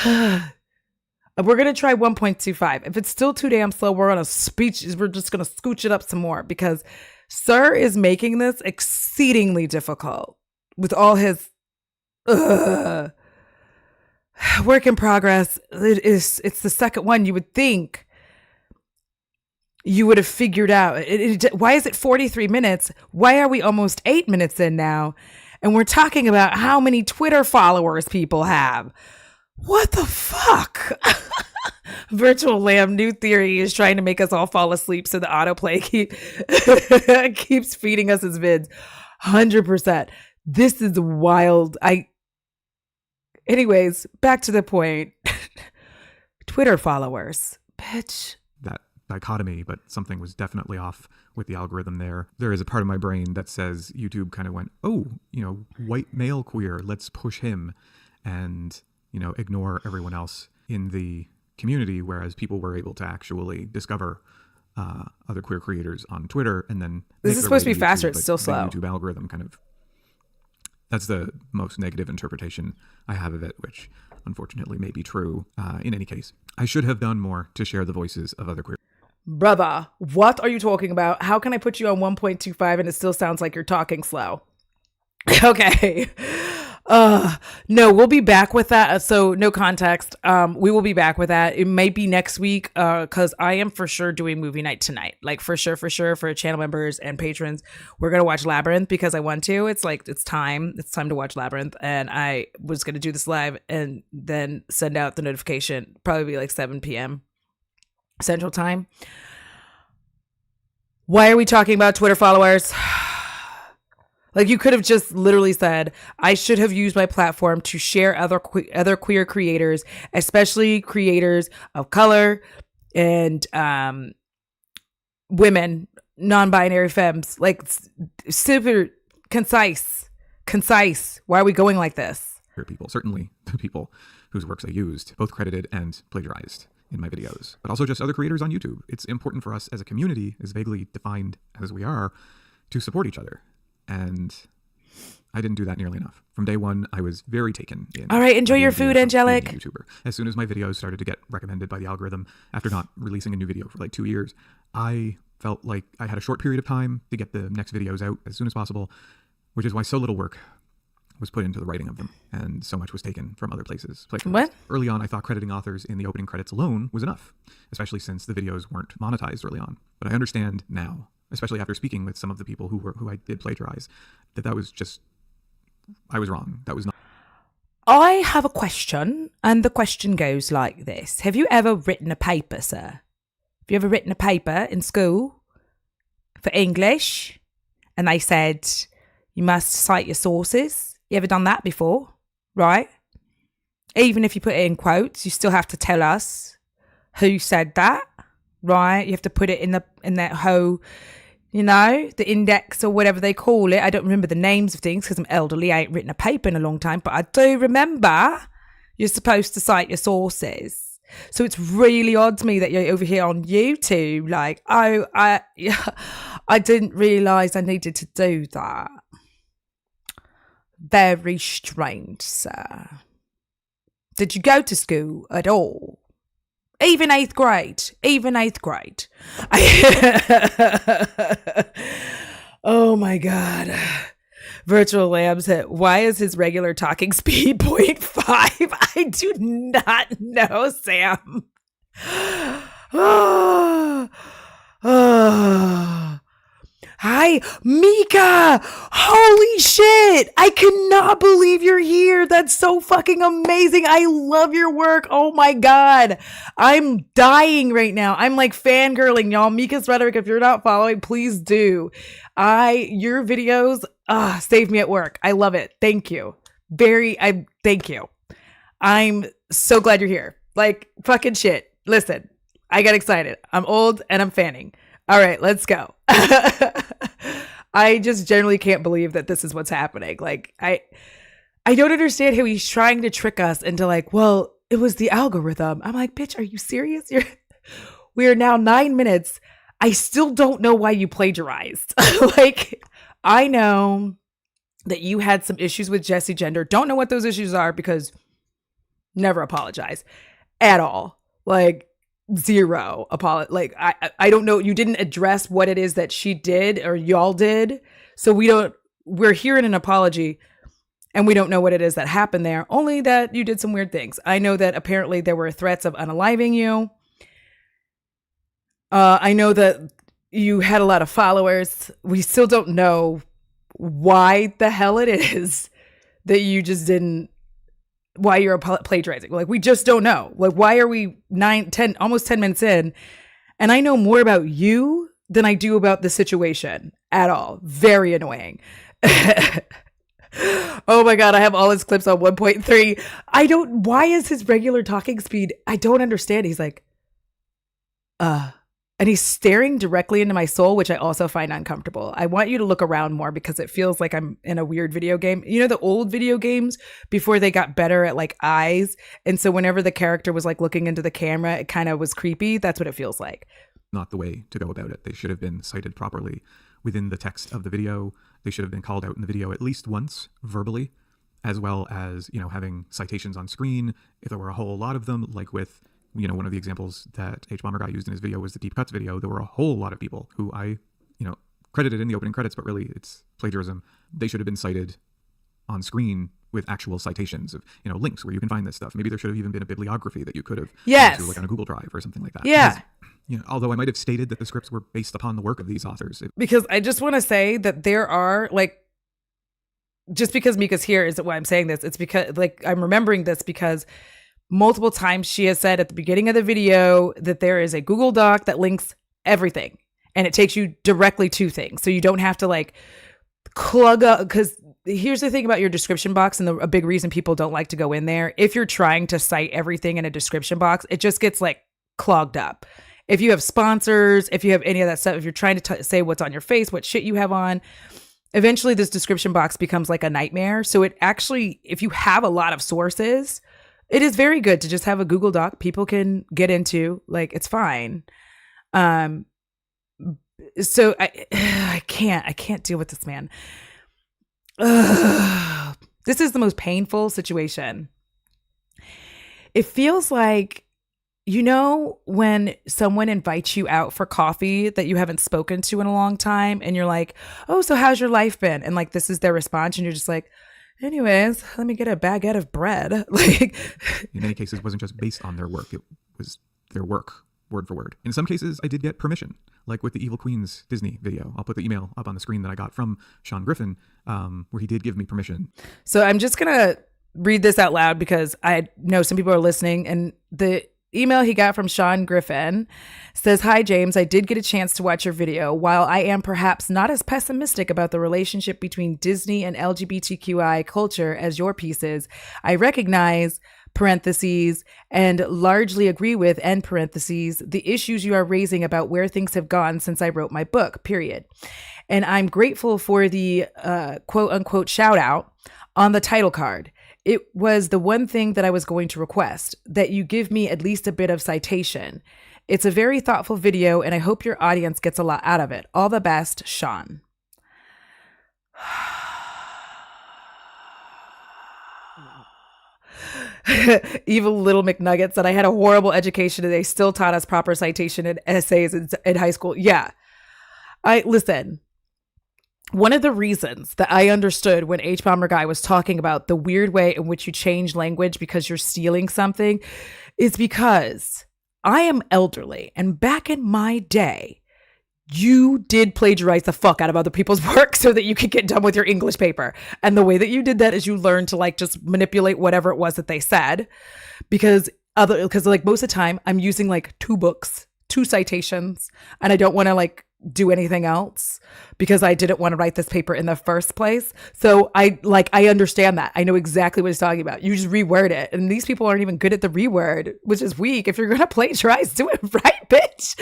We're going to try 1.25. If it's still too damn slow, we're just going to scooch it up some more because Sir is making this exceedingly difficult with all his work in progress. It's the second one. You would think you would have figured out. Why is it 43 minutes? Why are we almost 8 minutes in now? And we're talking about how many Twitter followers people have. What the fuck? Virtual Lamb, new theory is trying to make us all fall asleep so the autoplay keeps feeding us his vids. 100%. This is wild. Anyways, back to the point. Twitter followers. Bitch. That dichotomy, but something was definitely off with the algorithm there. There is a part of my brain that says YouTube kind of went, oh, white male queer, let's push him, and, ignore everyone else in the community, whereas people were able to actually discover other queer creators on Twitter and then this is supposed to be faster. It's still slow. The YouTube algorithm kind of, that's the most negative interpretation I have of it, which unfortunately may be true. In any case, I should have done more to share the voices of other queer. Brother, what are you talking about? How can I put you on 1.25 and it still sounds like you're talking slow? Okay. No, we'll be back with that. So no context. We will be back with that. It might be next week. Cause I am for sure doing movie night tonight. Like for sure for channel members and patrons, we're going to watch Labyrinth because I want to. It's time to watch Labyrinth. And I was going to do this live and then send out the notification, probably like 7 p.m. Central Time. Why are we talking about Twitter followers? Like you could have just literally said, I should have used my platform to share other queer creators, especially creators of color and women, non-binary femmes. Like super concise. Why are we going like this? People, certainly the people whose works I used, both credited and plagiarized in my videos, but also just other creators on YouTube. It's important for us as a community, as vaguely defined as we are, to support each other. And I didn't do that nearly enough. From day one, I was very taken in. All right, enjoy your food, Angelic. YouTuber. As soon as my videos started to get recommended by the algorithm, after not releasing a new video for like 2 years, I felt like I had a short period of time to get the next videos out as soon as possible, which is why so little work was put into the writing of them, and so much was taken from other places. What? Early on, I thought crediting authors in the opening credits alone was enough, especially since the videos weren't monetized early on. But I understand now, especially after speaking with some of the people who I did plagiarize, that was just, I was wrong. That was not. I have a question, and the question goes like this. Have you ever written a paper, sir? Have you ever written a paper in school for English? And they said, you must cite your sources. You ever done that before? Right? Even if you put it in quotes, you still have to tell us who said that. Right? You have to put it in that whole, the index or whatever they call it. I don't remember the names of things because I'm elderly. I ain't written a paper in a long time, but I do remember you're supposed to cite your sources. So it's really odd to me that you're over here on YouTube. Like, I didn't realize I needed to do that. Very strange, sir. Did you go to school at all? Even eighth grade. Oh my God. Virtual Lamb said, why is his regular talking speed 0.5? I do not know, Sam. Hi, Mika. Holy shit. I cannot believe you're here. That's so fucking amazing. I love your work. Oh my God. I'm dying right now. I'm like fangirling, y'all. Mika's Rhetoric, if you're not following, please do. Your videos save me at work. I love it. Thank you. Thank you. I'm so glad you're here. Like fucking shit. Listen, I got excited. I'm old and I'm fanning. All right, let's go. I just generally can't believe that this is what's happening. Like I don't understand how he's trying to trick us into like, well, it was the algorithm. I'm like, bitch, are you serious? We are now 9 minutes. I still don't know why you plagiarized. Like, I know that you had some issues with Jessie Gender. Don't know what those issues are because never apologize at all. Like, zero apology. Like, I don't know. You didn't address what it is that she did or y'all did. So we're hearing an apology and we don't know what it is that happened there. Only that you did some weird things. I know that apparently there were threats of unaliving you. I know that you had a lot of followers. We still don't know why the hell it is that you just didn't, why you're plagiarizing. Like, we just don't know. Like, why are we almost 10 minutes in? And I know more about you than I do about the situation at all. Very annoying. Oh my God, I have all his clips on 1.3. Why is his regular talking speed? I don't understand. He's like, and he's staring directly into my soul, which I also find uncomfortable. I want you to look around more because it feels like I'm in a weird video game. You know, the old video games before they got better at like eyes. And so whenever the character was like looking into the camera, it kind of was creepy. That's what it feels like. Not the way to go about it. They should have been cited properly within the text of the video. They should have been called out in the video at least once verbally, as well as, you know, having citations on screen. If there were a whole lot of them, like with, you know, one of the examples that H-Bomber Guy used in his video was the Deep Cuts video. There were a whole lot of people who I, you know, credited in the opening credits, but really it's plagiarism. They should have been cited on screen with actual citations of, you know, links where you can find this stuff. Maybe there should have even been a bibliography that you could have gone to, like on a Google Drive or something like that. Yeah. Because, you know, although I might have stated that the scripts were based upon the work of these authors. Because I just want to say that there are like, just because Mika's here isn't why I'm saying this. It's because like I'm remembering this because multiple times she has said at the beginning of the video that there is a Google Doc that links everything and it takes you directly to things. So you don't have to like plug up, because here's the thing about your description box and a big reason people don't like to go in there. If you're trying to cite everything in a description box, it just gets like clogged up. If you have sponsors, if you have any of that stuff, if you're trying to say what's on your face, what shit you have on, eventually this description box becomes like a nightmare. So it actually, if you have a lot of sources, it is very good to just have a Google Doc people can get into. Like, it's fine. So I can't deal with this man. This is the most painful situation. It feels like, you know, when someone invites you out for coffee that you haven't spoken to in a long time and you're like, oh, so how's your life been? And like, this is their response. And you're just like, anyways, let me get a baguette of bread. Like, in many cases, it wasn't just based on their work. It was their work, word for word. In some cases, I did get permission, like with the Evil Queens Disney video. I'll put the email up on the screen that I got from Sean Griffin, where he did give me permission. So I'm just going to read this out loud because I know some people are listening. And the email he got from Sean Griffin says, "Hi, James. I did get a chance to watch your video. While I am perhaps not as pessimistic about the relationship between Disney and LGBTQI culture as your pieces, I recognize, parentheses, and largely agree with, end parentheses, the issues you are raising about where things have gone since I wrote my book, period. And I'm grateful for the quote unquote shout out on the title card. It was the one thing that I was going to request, that you give me at least a bit of citation. It's a very thoughtful video, and I hope your audience gets a lot out of it. All the best, Sean." Evil little McNuggets said, "I had a horrible education and they still taught us proper citation and essays in high school." Yeah. Listen. One of the reasons that I understood when H-Bomber Guy was talking about the weird way in which you change language because you're stealing something is because I am elderly. And back in my day, you did plagiarize the fuck out of other people's work so that you could get done with your English paper. And the way that you did that is you learned to like just manipulate whatever it was that they said. Because like most of the time I'm using like 2 books, 2 citations, and I don't want to like do anything else because I didn't want to write this paper in the first place. So I understand that. I know exactly what he's talking about. You just reword it. And these people aren't even good at the reword, which is weak. If you're going to plagiarize, do it right, bitch.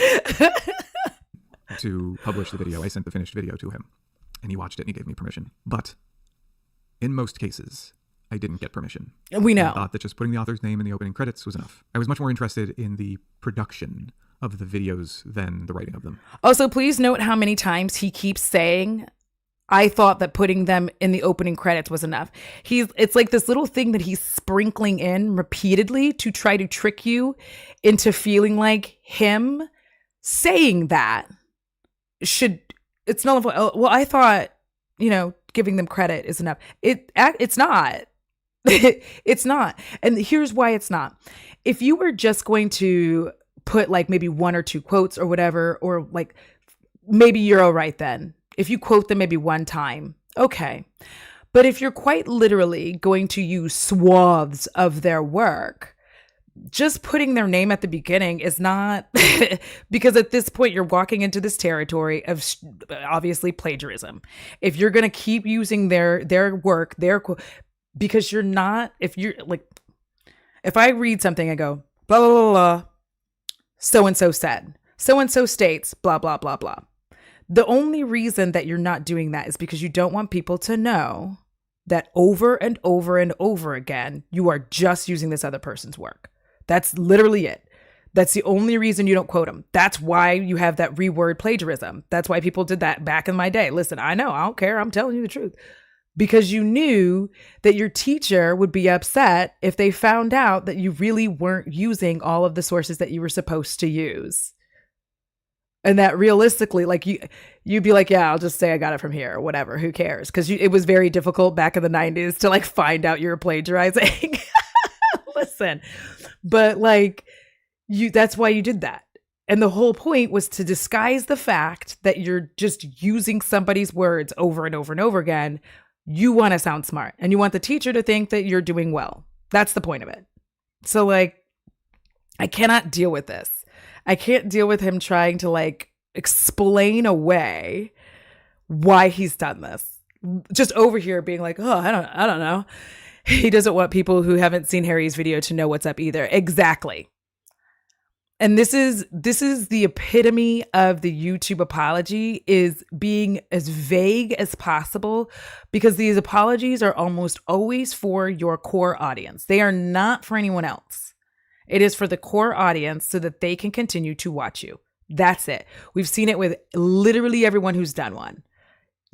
To publish the video, I sent the finished video to him and he watched it and he gave me permission. But in most cases, I didn't get permission. We know. I thought that just putting the author's name in the opening credits was enough. I was much more interested in the production of the videos than the writing of them. Also, please note how many times he keeps saying, I thought that putting them in the opening credits was enough. It's like this little thing that he's sprinkling in repeatedly to try to trick you into feeling like him saying that it's nullify. Well, I thought, giving them credit is enough. It's not. It's not. And here's why it's not. If you were just going to put like maybe one or two quotes or whatever, or like maybe you're all right then. If you quote them maybe one time, okay. But if you're quite literally going to use swaths of their work, just putting their name at the beginning is not, because at this point you're walking into this territory of obviously plagiarism. If you're going to keep using their work, because you're not, if I read something, I go, blah, blah, blah, blah, so-and-so said, so-and-so states, blah, blah, blah, blah. The only reason that you're not doing that is because you don't want people to know that over and over and over again, you are just using this other person's work. That's literally it. That's the only reason you don't quote them. That's why you have that reword plagiarism. That's why people did that back in my day. Listen, I know, I don't care. I'm telling you the truth. Because you knew that your teacher would be upset if they found out that you really weren't using all of the sources that you were supposed to use. And that realistically, like you'd be like, yeah, I'll just say I got it from here or whatever. Who cares? Because it was very difficult back in the 90s to like find out you were plagiarizing. Listen, but like that's why you did that. And the whole point was to disguise the fact that you're just using somebody's words over and over and over again. You want to sound smart and you want the teacher to think that you're doing well. That's the point of it. So like, I cannot deal with this. I can't deal with him trying to like explain away why he's done this. Just over here being like, oh, I don't know. He doesn't want people who haven't seen Harry's video to know what's up either. Exactly. And this is the epitome of the YouTube apology, is being as vague as possible, because these apologies are almost always for your core audience. They are not for anyone else. It is for the core audience so that they can continue to watch you. That's it. We've seen it with literally everyone who's done one.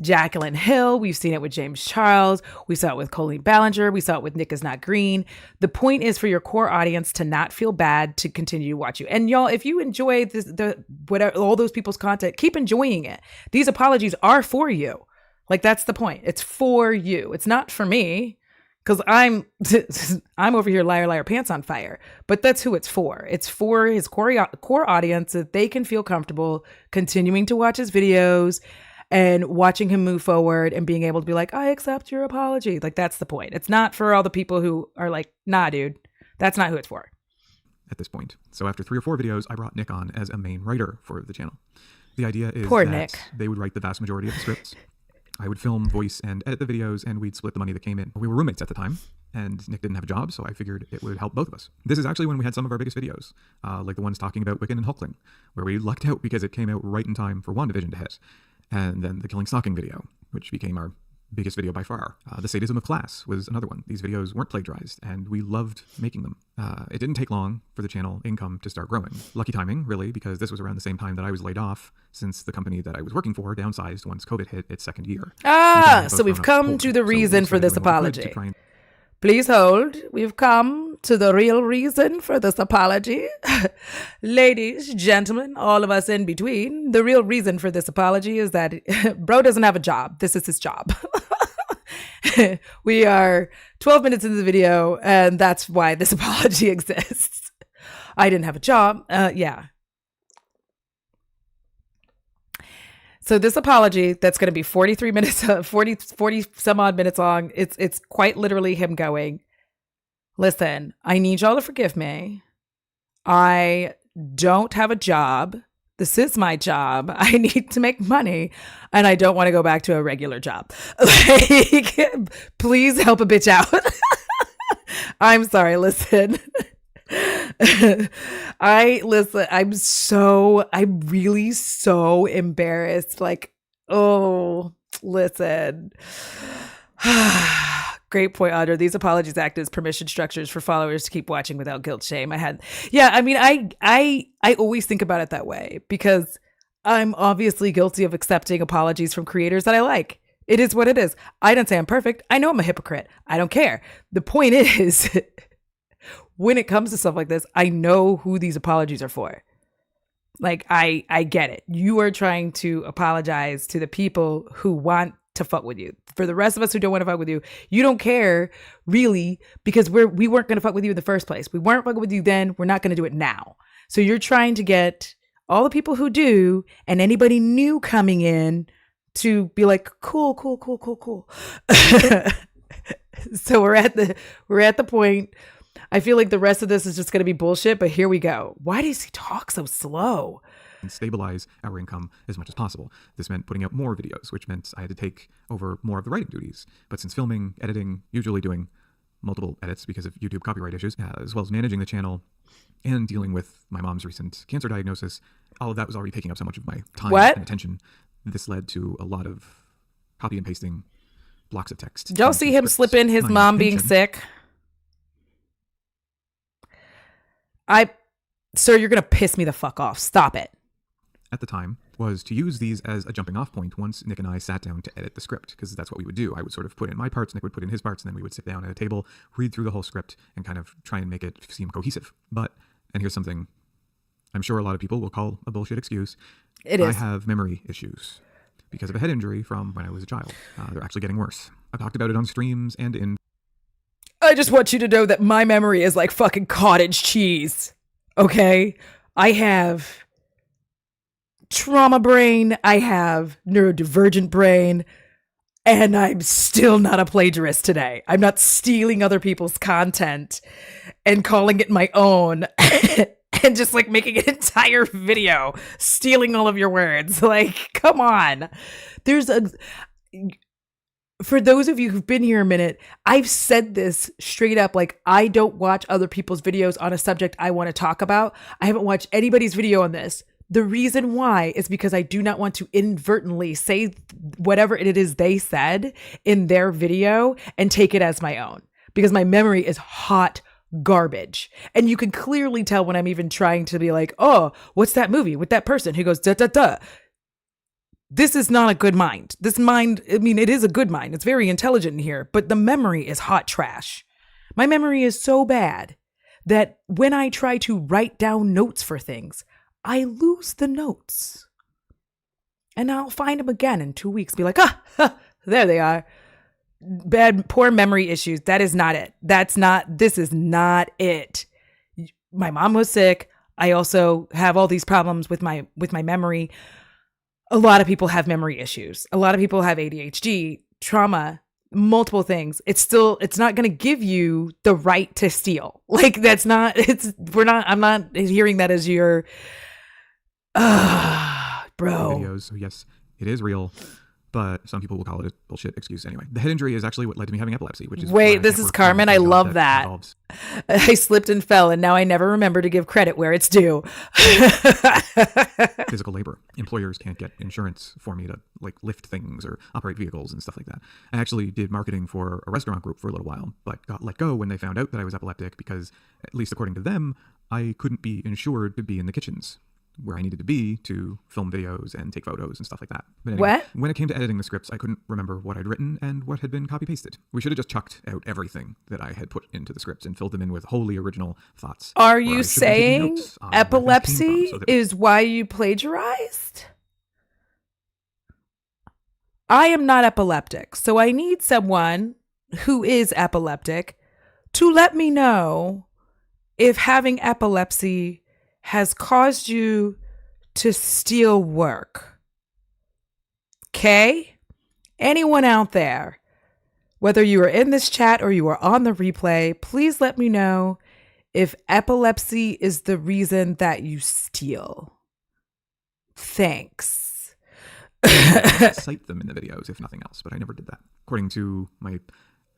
Jacqueline Hill, we've seen it with James Charles, we saw it with Colleen Ballinger, we saw it with Nick is Not Green. The point is for your core audience to not feel bad, to continue to watch you. And y'all, if you enjoy all those people's content, keep enjoying it. These apologies are for you. Like, that's the point. It's for you. It's not for me, because I'm over here, liar, liar, pants on fire. But that's who it's for. It's for his core audience, so that they can feel comfortable continuing to watch his videos and watching him move forward and being able to be like, I accept your apology. Like, that's the point. It's not for all the people who are like, nah, dude, that's not who it's for. At this point. So after 3 or 4 videos, I brought Nick on as a main writer for the channel. The idea is Poor that Nick. They would write the vast majority of the scripts. I would film, voice, and edit the videos, and we'd split the money that came in. We were roommates at the time, and Nick didn't have a job, so I figured it would help both of us. This is actually when we had some of our biggest videos, like the ones talking about Wiccan and Hulkling, where we lucked out because it came out right in time for WandaVision to hit. And then the Killing Stalking video, which became our biggest video by far. The Sadism of Class was another one. These videos weren't plagiarized, and we loved making them. It didn't take long for the channel income to start growing. Lucky timing, really, because this was around the same time that I was laid off, since the company that I was working for downsized once COVID hit its second year. So we've come to the reason for this apology. Please hold. We've come to the real reason for this apology. Ladies, gentlemen, all of us in between, the real reason for this apology is that bro doesn't have a job. This is his job. We are 12 minutes into the video, and that's why this apology exists. I didn't have a job. Yeah. So this apology, that's going to be 43 minutes, 40 some odd minutes long. It's quite literally him going, listen, I need y'all to forgive me. I don't have a job. This is my job. I need to make money, and I don't want to go back to a regular job. Like, please help a bitch out. I'm sorry. Listen. I'm really so embarrassed. Like, oh, listen. Great point, Audra. These apologies act as permission structures for followers to keep watching without guilt, shame. I always think about it that way because I'm obviously guilty of accepting apologies from creators that I like. It is what it is. I don't say I'm perfect. I know I'm a hypocrite. I don't care. The point is, when it comes to stuff like this, I know who these apologies are for. Like, I get it. You are trying to apologize to the people who want to fuck with you. For the rest of us who don't want to fuck with you, you don't care really because we weren't going to fuck with you in the first place. We weren't fucking with you then. We're not going to do it now. So you're trying to get all the people who do and anybody new coming in to be like, cool. So we're at the point. I feel like the rest of this is just going to be bullshit, but here we go. Why does he talk so slow? And stabilize our income as much as possible. This meant putting out more videos, which meant I had to take over more of the writing duties. But since filming, editing, usually doing multiple edits because of YouTube copyright issues, as well as managing the channel and dealing with my mom's recent cancer diagnosis, all of that was already taking up so much of my time and attention. This led to a lot of copy and pasting blocks of text. Y'all see him slip in his mom being sick? Sir, you're going to piss me the fuck off. Stop it. At the time was to use these as a jumping off point once Nick and I sat down to edit the script, because that's what we would do. I would sort of put in my parts, Nick would put in his parts, and then we would sit down at a table, read through the whole script, and kind of try and make it seem cohesive. But, and here's something I'm sure a lot of people will call a bullshit excuse. I have memory issues because of a head injury from when I was a child. They're actually getting worse. I've talked about it on streams and in... I just want you to know that my memory is like fucking cottage cheese. Okay? I have trauma brain, I have neurodivergent brain, and I'm still not a plagiarist today. I'm not stealing other people's content and calling it my own and just like making an entire video, stealing all of your words. Like, come on. For those of you who've been here a minute, I've said this straight up, like, I don't watch other people's videos on a subject I want to talk about. I haven't watched anybody's video on this. The reason why is because I do not want to inadvertently say whatever it is they said in their video and take it as my own, because my memory is hot garbage. And you can clearly tell when I'm even trying to be like, oh, what's that movie with that person who goes, da, da, da. This is not a good mind. This mind, I mean, it is a good mind. It's very intelligent in here, but the memory is hot trash. My memory is so bad that when I try to write down notes for things, I lose the notes. And I'll find them again in 2 weeks. Be like, there they are. Poor memory issues. That is not it. This is not it. My mom was sick. I also have all these problems with my memory. A lot of people have memory issues. A lot of people have ADHD, trauma, multiple things. It's not going to give you the right to steal. Like, I'm not hearing that as your, bro. Videos. So yes, it is real, but some people will call it a bullshit excuse anyway. The head injury is actually what led to me having epilepsy, which is... Wait, this is Carmen. I love that. I slipped and fell, and now I never remember to give credit where it's due. Physical labor. Employers can't get insurance for me to like lift things or operate vehicles and stuff like that. I actually did marketing for a restaurant group for a little while, but got let go when they found out that I was epileptic because, at least according to them, I couldn't be insured to be in the kitchens where I needed to be to film videos and take photos and stuff like that. But anyway, what? When it came to editing the scripts, I couldn't remember what I'd written and what had been copy-pasted. We should have just chucked out everything that I had put into the scripts and filled them in with wholly original thoughts. Are you saying epilepsy is why you plagiarized? I am not epileptic, so I need someone who is epileptic to let me know if having epilepsy has caused you to steal work. Okay? Anyone out there, whether you are in this chat or you are on the replay, please let me know if epilepsy is the reason that you steal. Thanks. Cite them in the videos, if nothing else, but I never did that. According to my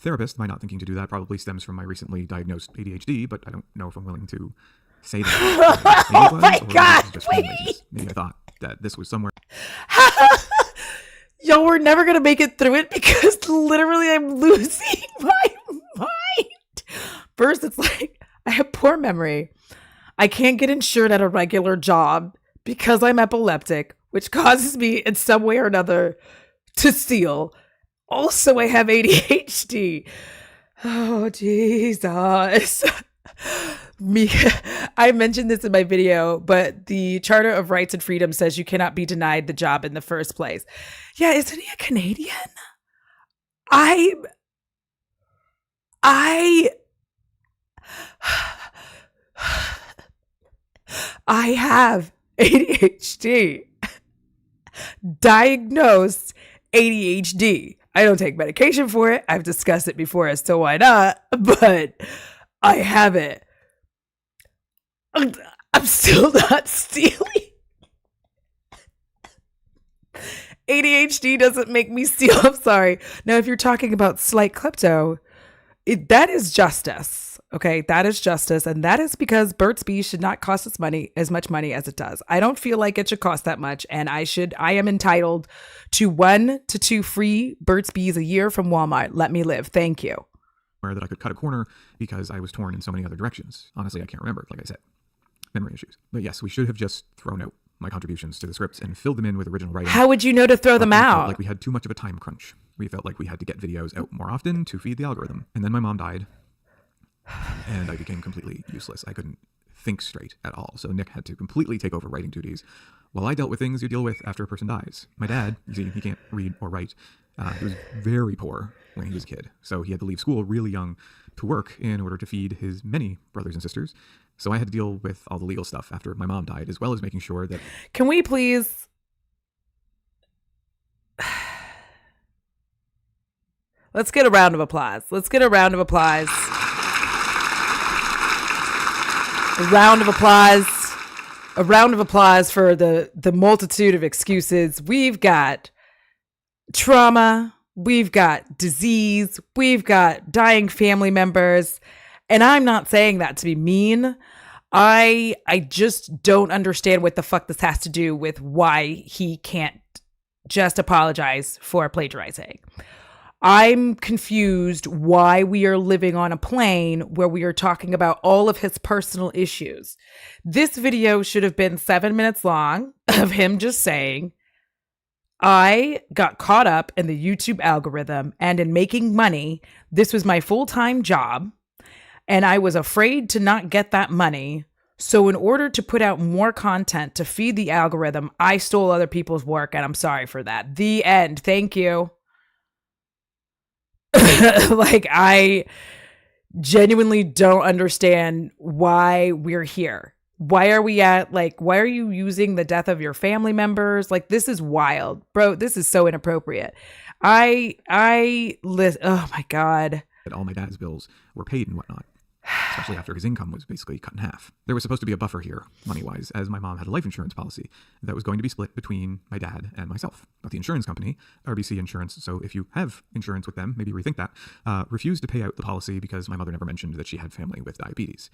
therapist, my not thinking to do that probably stems from my recently diagnosed ADHD, but I don't know if I'm willing to say that. Oh my God, please. Maybe I thought that this was somewhere. Y'all were never going to make it through it because literally I'm losing my mind. First, it's like I have poor memory. I can't get insured at a regular job because I'm epileptic, which causes me in some way or another to steal. Also, I have ADHD. Oh, Jesus. I mentioned this in my video, but the Charter of Rights and Freedom says you cannot be denied the job in the first place. Yeah, isn't he a Canadian? I have ADHD. Diagnosed ADHD. I don't take medication for it. I've discussed it before as to why not, but I have it. I'm still not stealing. ADHD doesn't make me steal. I'm sorry. Now, if you're talking about slight klepto, that is justice. Okay, that is justice. And that is because Burt's Bees should not cost us as much money as it does. I don't feel like it should cost that much. And I am entitled to 1 to 2 free Burt's Bees a year from Walmart. Let me live. Thank you. That I could cut a corner because I was torn in so many other directions. Honestly, I can't remember, like I said. Memory issues. But yes, we should have just thrown out my contributions to the scripts and filled them in with original writing. How would you know to throw them out? Like we had too much of a time crunch. We felt like we had to get videos out more often to feed the algorithm. And then my mom died. And I became completely useless. I couldn't think straight at all. So Nick had to completely take over writing duties while I dealt with things you deal with after a person dies. My dad, you see, he can't read or write. He was very poor when he was a kid. So he had to leave school really young to work in order to feed his many brothers and sisters. So I had to deal with all the legal stuff after my mom died, as well as making sure that... Can we please... Let's get a round of applause. Let's get a round of applause. A round of applause. A round of applause for the multitude of excuses. We've got trauma. We've got disease. We've got dying family members. And I'm not saying that to be mean. I just don't understand what the fuck this has to do with why he can't just apologize for plagiarizing. I'm confused why we are living on a plane where we are talking about all of his personal issues. This video should have been 7 minutes long of him just saying, I got caught up in the YouTube algorithm and in making money. This was my full-time job. And I was afraid to not get that money. So in order to put out more content to feed the algorithm, I stole other people's work. And I'm sorry for that. The end. Thank you. Like, I genuinely don't understand why we're here. Why are we why are you using the death of your family members? Like, this is wild, bro. This is so inappropriate. Oh my God. That all my dad's bills were paid and whatnot, especially after his income was basically cut in half. There was supposed to be a buffer here, money-wise, as my mom had a life insurance policy that was going to be split between my dad and myself. But the insurance company, RBC Insurance, so if you have insurance with them, maybe rethink that, refused to pay out the policy because my mother never mentioned that she had family with diabetes.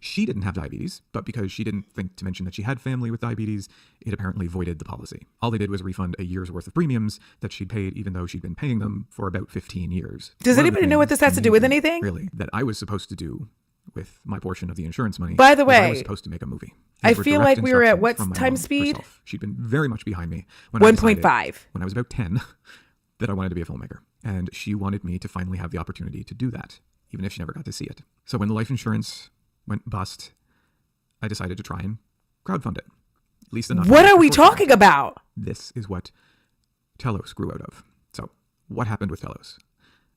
She didn't have diabetes, but because she didn't think to mention that she had family with diabetes, it apparently voided the policy. All they did was refund a year's worth of premiums that she'd paid, even though she'd been paying them for about 15 years. Does anybody know what this has to do with anything? Really, that I was supposed to do with my portion of the insurance money. By the way, I was supposed to make a movie. I feel like we were at what time speed? Herself. She'd been very much behind me. 1.5. When I was about 10, that I wanted to be a filmmaker. And she wanted me to finally have the opportunity to do that, even if she never got to see it. So when the life insurance went bust, I decided to try and crowdfund it. At least enough. What are we talking about? This is what Telos grew out of. So what happened with Telos?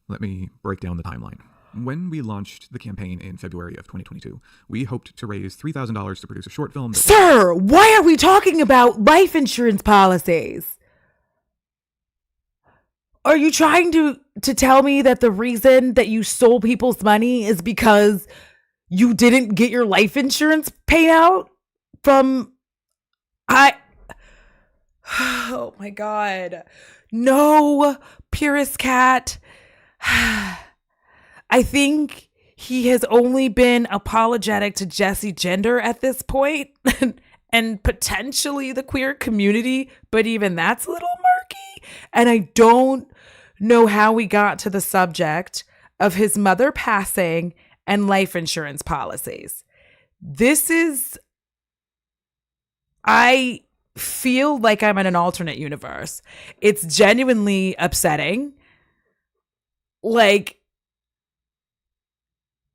Let me break down the timeline. When we launched the campaign in February of 2022, we hoped to raise $3,000 to produce a short film. Sir, why are we talking about life insurance policies? Are you trying to tell me that the reason that you stole people's money is because you didn't get your life insurance paid out from... Oh my God. No, Purist Cat. I think he has only been apologetic to Jesse Gender at this point and potentially the queer community, but even that's a little quirky. And I don't know how we got to the subject of his mother passing and life insurance policies. I feel like I'm in an alternate universe. It's genuinely upsetting. Like,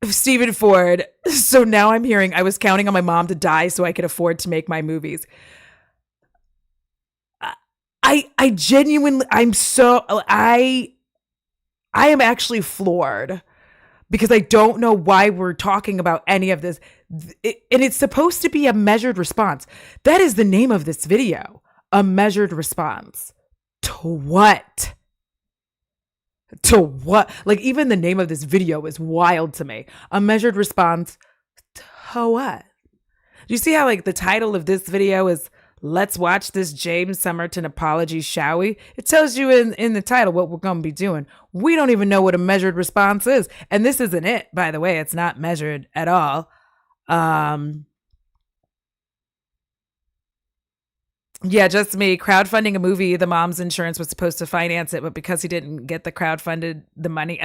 Stephen Ford. So now I'm hearing I was counting on my mom to die so I could afford to make my movies. I genuinely, I am actually floored because I don't know why we're talking about any of this. And it's supposed to be a measured response. That is the name of this video. A measured response. To what? To what? Like, even the name of this video is wild to me. A measured response to what? Do you see how, like, the title of this video is "Let's Watch This James Somerton Apology, Shall We?" It tells you in the title what we're going to be doing. We don't even know what a measured response is. And this isn't it, by the way. It's not measured at all. Yeah, just me. Crowdfunding a movie. The mom's insurance was supposed to finance it, but because he didn't get the crowdfunded the money,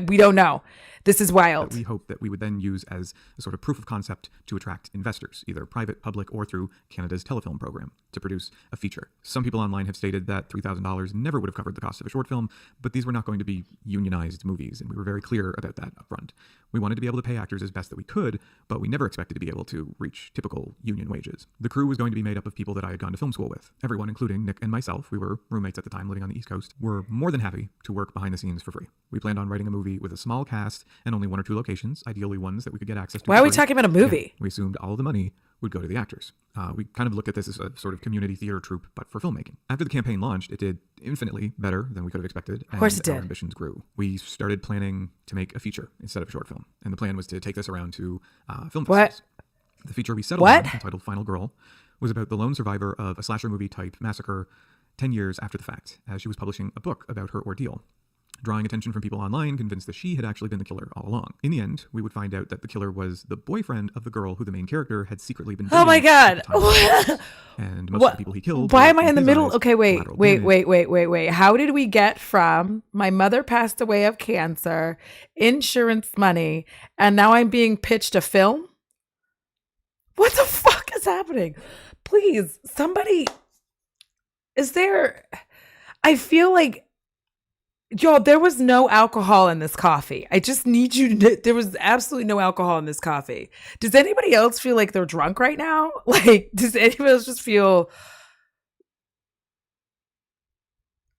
we don't know. This is wild. We hope that we would then use as a sort of proof of concept to attract investors, either private, public, or through Canada's telefilm program, to produce a feature. Some people online have stated that $3,000 never would have covered the cost of a short film, but these were not going to be unionized movies, and we were very clear about that up front. We wanted to be able to pay actors as best that we could, but we never expected to be able to reach typical union wages. The crew was going to be made up of people that I had gone to film school with. Everyone, including Nick and myself, we were roommates at the time living on the East Coast, were more than happy to work behind the scenes for free. We planned on writing a movie with a small cast and only 1 or 2 locations, ideally ones that we could get access to. Why are we talking about a movie? We assumed all of the money would go to the actors. We kind of looked at this as a sort of community theater troupe, but for filmmaking. After the campaign launched, it did infinitely better than we could have expected. Of course it did. Our ambitions grew. We started planning to make a feature instead of a short film. And the plan was to take this around to film festivals. The feature we settled on, entitled Final Girl, was about the lone survivor of a slasher movie type massacre 10 years after the fact, as she was publishing a book about her ordeal. Drawing attention from people online, convinced that she had actually been the killer all along. In the end, we would find out that the killer was the boyfriend of the girl who the main character had secretly been dating. Oh my God. And most of the people he killed. Why am I in the middle? Okay, wait. How did we get from my mother passed away of cancer, insurance money, and now I'm being pitched a film? What the fuck is happening? Please, somebody, I feel like, y'all, there was no alcohol in this coffee. I just need you to know, there was absolutely no alcohol in this coffee. Does anybody else feel like they're drunk right now? Like, does anybody else just feel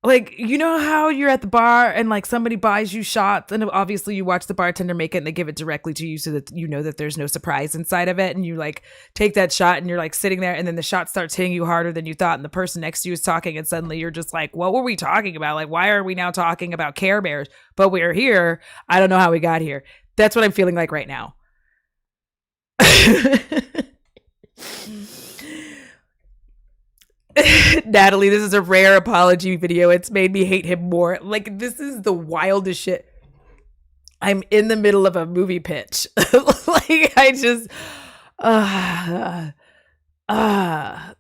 like, you know how you're at the bar and like somebody buys you shots and obviously you watch the bartender make it and they give it directly to you so that you know that there's no surprise inside of it, and you like take that shot and you're like sitting there and then the shot starts hitting you harder than you thought and the person next to you is talking and suddenly you're just like, what were we talking about? Like, why are we now talking about Care Bears? But we're here. I don't know how we got here. That's what I'm feeling like right now. Natalie, this is a rare apology video. It's made me hate him more. Like, this is the wildest shit. I'm in the middle of a movie pitch. Like, I just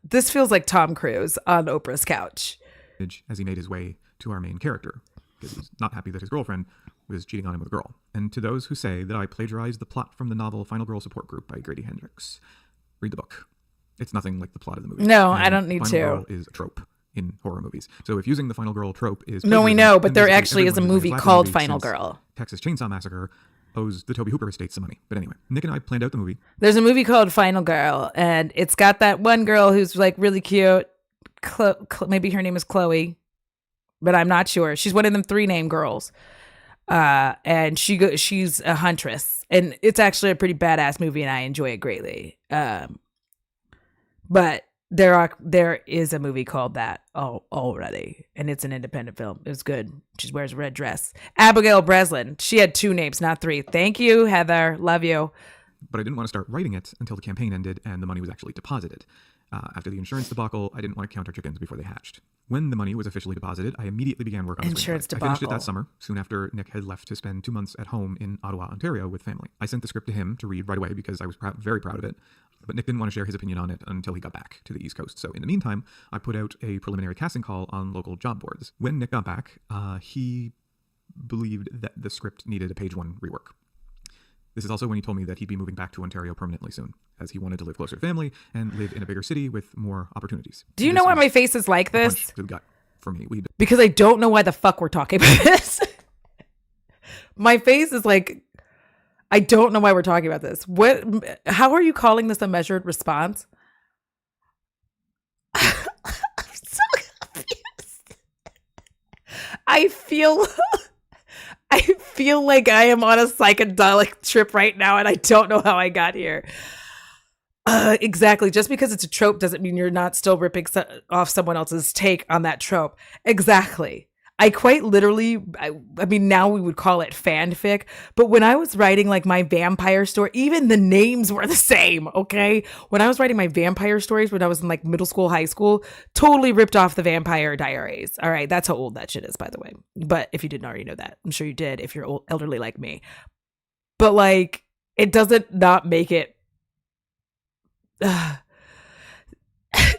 this feels like Tom Cruise on Oprah's couch. As he made his way to our main character, because he's not happy that his girlfriend was cheating on him with a girl. And to those who say that I plagiarized the plot from the novel Final Girl Support Group by Grady Hendrix, read the book. It's nothing like the plot of the movie. No, I don't need Final to. Girl is a trope in horror movies. So if using the Final Girl trope is... No, we know, but there actually is a movie called Final Girl. Texas Chainsaw Massacre owes the Toby Hooper estate some money. But anyway, Nick and I planned out the movie. There's a movie called Final Girl, and it's got that one girl who's like really cute. Maybe her name is Chloe, but I'm not sure. She's one of them 3-name girls. And she's a huntress, and it's actually a pretty badass movie, and I enjoy it greatly. But there is a movie called that already, and it's an independent film. It was good. She wears a red dress. Abigail Breslin. She had 2 names, not 3. Thank you, Heather. Love you. But I didn't want to start writing it until the campaign ended and the money was actually deposited. After the insurance debacle, I didn't want to count our chickens before they hatched. When the money was officially deposited, I immediately began work on the insurance screenplay. debacle. I finished it that summer, soon after Nick had left to spend 2 months at home in Ottawa, Ontario with family. I sent the script to him to read right away because I was very proud of it. But Nick didn't want to share his opinion on it until he got back to the East Coast. So in the meantime, I put out a preliminary casting call on local job boards. When Nick got back, he believed that the script needed a page 1 rework. This is also when he told me that he'd be moving back to Ontario permanently soon, as he wanted to live closer to family and live in a bigger city with more opportunities. Do you know why my face is like this? To the gut for me. Because I don't know why the fuck we're talking about this. My face is like, I don't know why we're talking about this. How are you calling this a measured response? I'm so confused. I feel like I am on a psychedelic trip right now, and I don't know how I got here. Exactly. Just because it's a trope doesn't mean you're not still ripping off someone else's take on that trope. Exactly. I quite literally, I mean, now we would call it fanfic, but when I was writing like my vampire story, even the names were the same, okay? When I was writing my vampire stories when I was in like middle school, high school, totally ripped off the Vampire Diaries. All right, that's how old that shit is, by the way. But if you didn't already know that, I'm sure you did if you're old, elderly like me. But like, it doesn't not make it...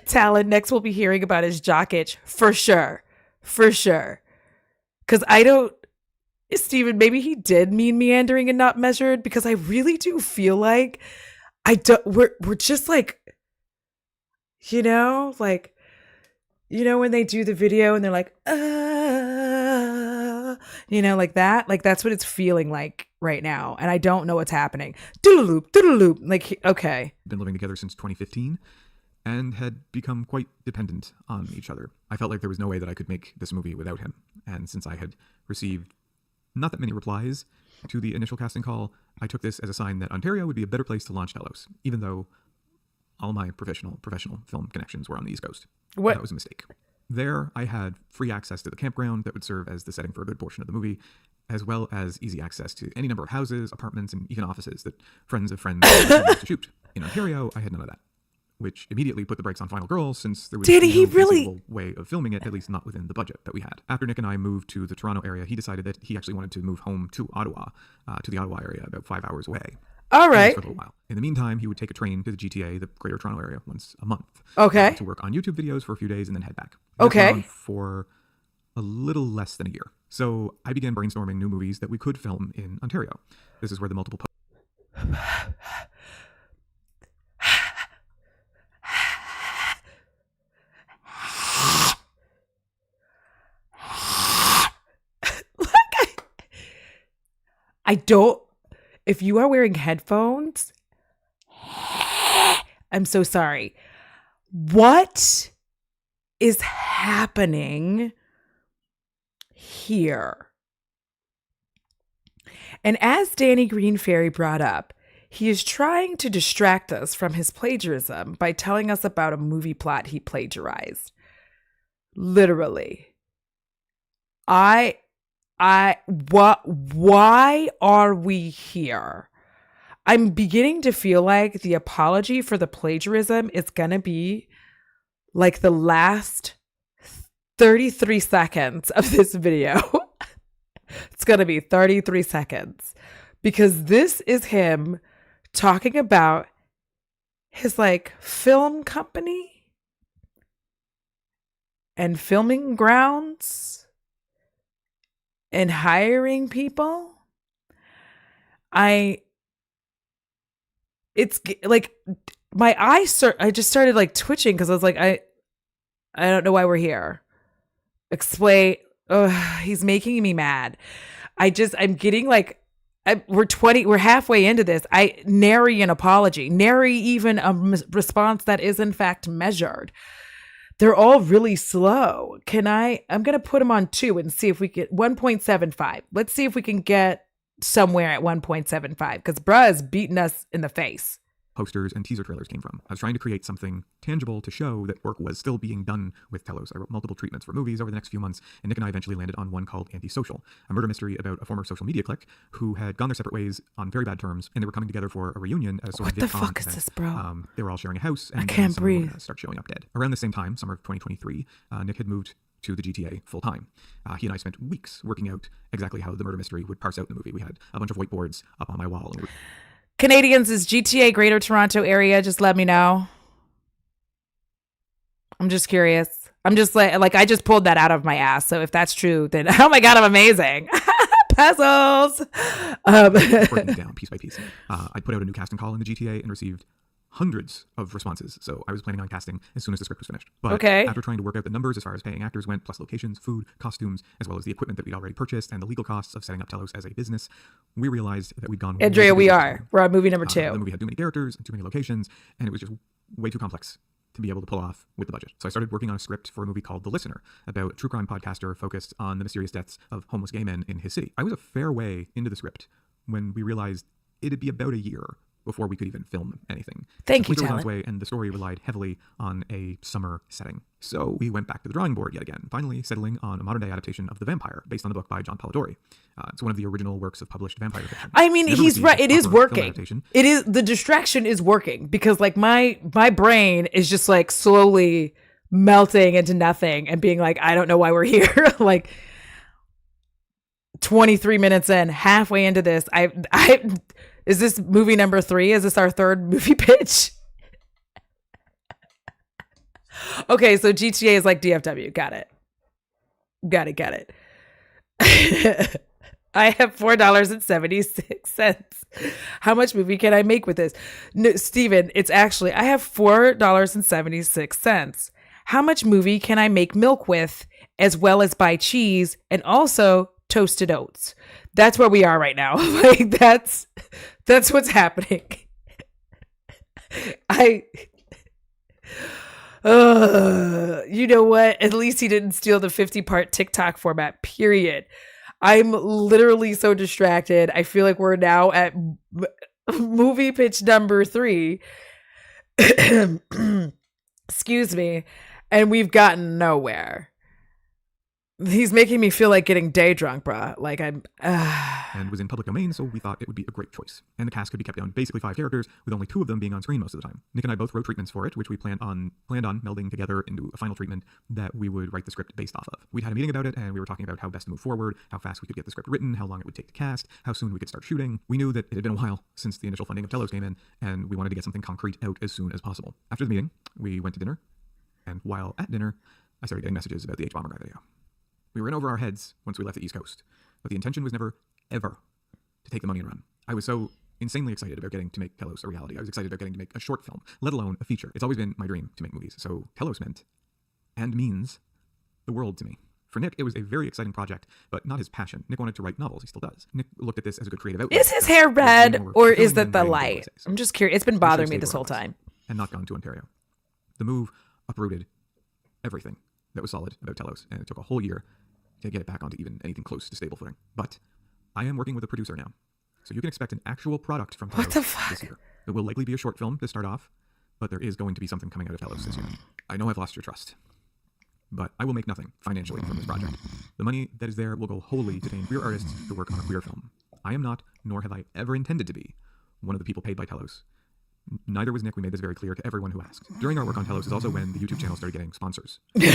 Talon, next we'll be hearing about his jock itch, for sure. For sure. Because I don't, Steven, maybe he did mean meandering and not measured, because I really do feel like we're just like, like, when they do the video and they're like, like that, like that's what it's feeling like right now. And I don't know what's happening. Doodle-loop, doodle-loop. Like, okay. Been living together since 2015. And had become quite dependent on each other. I felt like there was no way that I could make this movie without him. And since I had received not that many replies to the initial casting call, I took this as a sign that Ontario would be a better place to launch Telos, even though all my professional film connections were on the East Coast. What? That was a mistake. There, I had free access to the campground that would serve as the setting for a good portion of the movie, as well as easy access to any number of houses, apartments, and even offices that friends of friends used to shoot. In Ontario, I had none of that, which immediately put the brakes on Final Girl, since there was no feasible way of filming it, at least not within the budget that we had. After Nick and I moved to the Toronto area, he decided that he actually wanted to move home to Ottawa, to the Ottawa area, about 5 hours away. All right. For a little while. In the meantime, he would take a train to the GTA, the Greater Toronto Area, once a month. Okay. To work on YouTube videos for a few days and then head back. Okay. For a little less than a year. So I began brainstorming new movies that we could film in Ontario. This is where the multiple I don't, if you are wearing headphones, I'm so sorry. What is happening here? And as Danny Green Fairy brought up, he is trying to distract us from his plagiarism by telling us about a movie plot he plagiarized. Literally. Why are we here? I'm beginning to feel like the apology for the plagiarism is going to be like the last 33 seconds of this video. It's going to be 33 seconds because this is him talking about his like film company and filming grounds and hiring people. It's like my eyes I just started like twitching because I was like, I don't know why we're here. Explain. He's making me mad. I'm getting like, we're halfway into this. Nary an apology, nary even a response that is in fact measured. They're all really slow. I'm going to put them on 2 and see if we get 1.75. Let's see if we can get somewhere at 1.75 because bruh is beating us in the face. Posters and teaser trailers came from. I was trying to create something tangible to show that work was still being done with Telos. I wrote multiple treatments for movies over the next few months, and Nick and I eventually landed on one called Antisocial, a murder mystery about a former social media clique who had gone their separate ways on very bad terms, and they were coming together for a reunion as sort of what the fuck is this, bro? They were all sharing a house, and I can't breathe. Start showing up dead. Around the same time, summer of 2023, Nick had moved to the GTA full time. He and I spent weeks working out exactly how the murder mystery would parse out in the movie. We had a bunch of whiteboards up on my wall. And Canadians, is GTA Greater Toronto area? Just let me know. I'm just curious. I'm just like I just pulled that out of my ass. So if that's true, then oh my God, I'm amazing. Puzzles. Breaking it down piece by piece. I put out a new casting call in the GTA and received hundreds of responses. So I was planning on casting as soon as the script was finished. But after trying to work out the numbers as far as paying actors went, plus locations, food, costumes, as well as the equipment that we'd already purchased and the legal costs of setting up Telos as a business, we realized that we'd gone... Andrea, we're on movie number 2. Then we had too many characters and too many locations, and it was just way too complex to be able to pull off with the budget. So I started working on a script for a movie called The Listener, about a true crime podcaster focused on the mysterious deaths of homeless gay men in his city. I was a fair way into the script when we realized it'd be about a year before we could even film anything. Thank you, Talent. Was on its way, and the story relied heavily on a summer setting. So we went back to the drawing board yet again, finally settling on a modern-day adaptation of The Vampire, based on the book by John Polidori. It's one of the original works of published vampire fiction. I mean, he's right. It is working. It is, the distraction is working, because like my brain is just like slowly melting into nothing and being like, I don't know why we're here. Like 23 minutes in, halfway into this, I is this movie number 3? Is this our third movie pitch? Okay, so GTA is like DFW. Got it. I have $4.76. How much movie can I make with this? No, Steven, it's actually, I have $4.76. How much movie can I make milk with, as well as buy cheese and also toasted oats? That's where we are right now. Like that's what's happening. You know what? At least he didn't steal the 50-part TikTok format, period. I'm literally so distracted. I feel like we're now at movie pitch number 3. Excuse me. And we've gotten nowhere. He's making me feel like getting day drunk, bruh. Like I'm... And was in public domain, so we thought it would be a great choice. And the cast could be kept down basically 5 characters, with only 2 of them being on screen most of the time. Nick and I both wrote treatments for it, which we planned on melding together into a final treatment that we would write the script based off of. We'd had a meeting about it, and we were talking about how best to move forward, how fast we could get the script written, how long it would take to cast, how soon we could start shooting. We knew that it had been a while since the initial funding of Telos came in, and we wanted to get something concrete out as soon as possible. After the meeting, we went to dinner, and while at dinner, I started getting messages about the H-Bomber guy video. We were in over our heads once we left the East Coast, but the intention was never, ever to take the money and run. I was so insanely excited about getting to make Telos a reality. I was excited about getting to make a short film, let alone a feature. It's always been my dream to make movies, so Telos meant, and means, the world to me. For Nick, it was a very exciting project, but not his passion. Nick wanted to write novels. He still does. Nick looked at this as a good creative outlet. Is his hair red, or is that the light? I'm just curious. It's been bothering me this whole time. And not gone to Ontario. The move uprooted everything that was solid about Telos, and it took a whole year to get it back onto even anything close to stable footing. But I am working with a producer now, so you can expect an actual product from Telos this year. It will likely be a short film to start off, but there is going to be something coming out of Telos this year. I know I've lost your trust, but I will make nothing financially from this project. The money that is there will go wholly to paying queer artists who work on a queer film. I am not, nor have I ever intended to be, one of the people paid by Telos. Neither was Nick. We made this very clear to everyone who asked. During our work on Telos is also when the YouTube channel started getting sponsors. Which,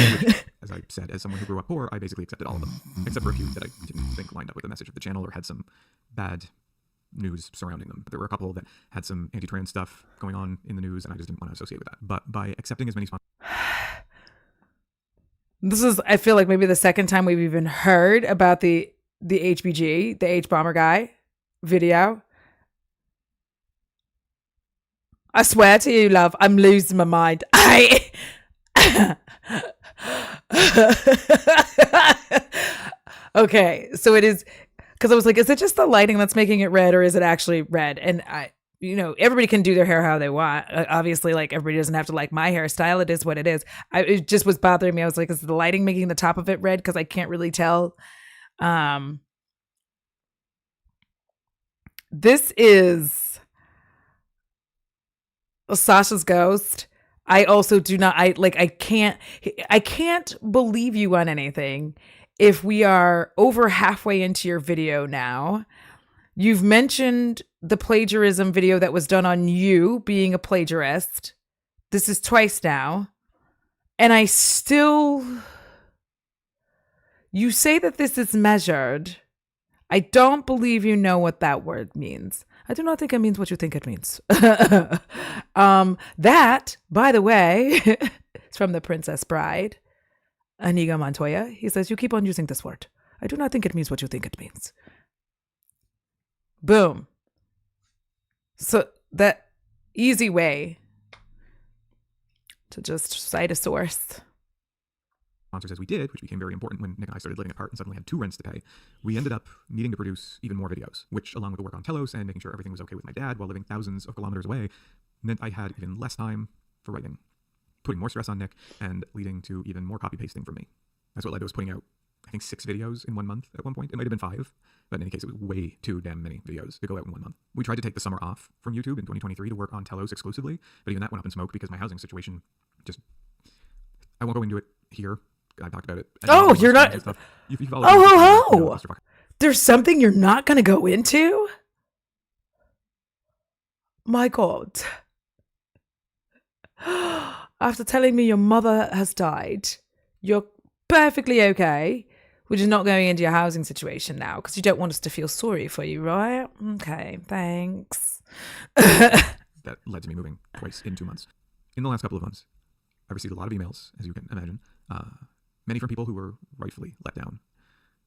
as I said, as someone who grew up poor, I basically accepted all of them, except for a few that I didn't think lined up with the message of the channel or had some bad news surrounding them. But there were a couple that had some anti-trans stuff going on in the news, and I just didn't want to associate with that. But by accepting as many sponsors... This is, I feel like, maybe the second time we've even heard about the HBG, the H-Bomber guy video. I swear to you, love, I'm losing my mind. Okay, so it is, because I was like, is it just the lighting that's making it red, or is it actually red? And everybody can do their hair how they want. Obviously, like, everybody doesn't have to like my hairstyle. It is what it is. It just was bothering me. I was like, is the lighting making the top of it red? Because I can't really tell. This is Sasha's ghost. I also do not, I can't believe you on anything. If we are over halfway into your video now, you've mentioned the plagiarism video that was done on you being a plagiarist. This is twice now. And you say that this is measured. I don't believe you know what that word means. I do not think it means what you think it means. That, by the way, is from The Princess Bride, Inigo Montoya. He says, you keep on using this word. I do not think it means what you think it means. Boom. So that easy way to just cite a source. Sponsors as we did, which became very important when Nick and I started living apart and suddenly had 2 rents to pay, we ended up needing to produce even more videos, which, along with the work on Telos and making sure everything was okay with my dad while living thousands of kilometers away, meant I had even less time for writing, putting more stress on Nick and leading to even more copy pasting from me. That's what led to us putting out, I think, 6 videos in 1 month at one point. It might have been 5, but in any case, it was way too damn many videos to go out in 1 month. We tried to take the summer off from YouTube in 2023 to work on Telos exclusively, but even that went up in smoke because my housing situation just, I won't go into it here. I talked about it. Oh, you're not. Oh. There's something you're not going to go into? My God. After telling me your mother has died, you're perfectly okay. We're just not going into your housing situation now because you don't want us to feel sorry for you, right? Okay, thanks. That led to me moving twice in 2 months. In the last couple of months, I received a lot of emails, as you can imagine. Many from people who were rightfully let down.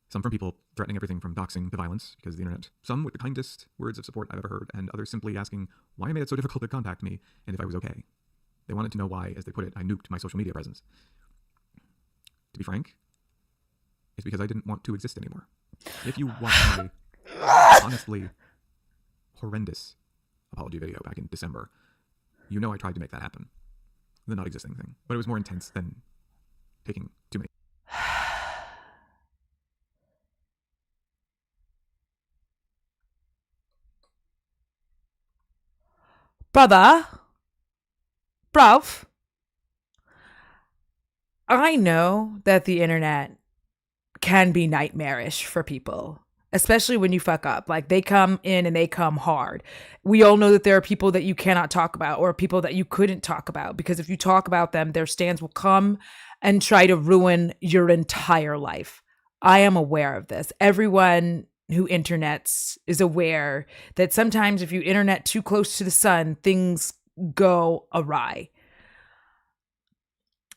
Some from people threatening everything from doxing to violence because of the internet. Some with the kindest words of support I've ever heard, and others simply asking why I made it so difficult to contact me and if I was okay. They wanted to know why, as they put it, I nuked my social media presence. To be frank, it's because I didn't want to exist anymore. If you watched my honestly horrendous apology video back in December, you know I tried to make that happen. The not existing thing. But it was more intense than taking too many. Brother, bruv, I know that the internet can be nightmarish for people, especially when you fuck up. Like, they come in and they come hard. We all know that there are people that you cannot talk about or people that you couldn't talk about because if you talk about them, their stands will come and try to ruin your entire life. I am aware of this. Everyone who internets is aware that sometimes if you internet too close to the sun, things go awry.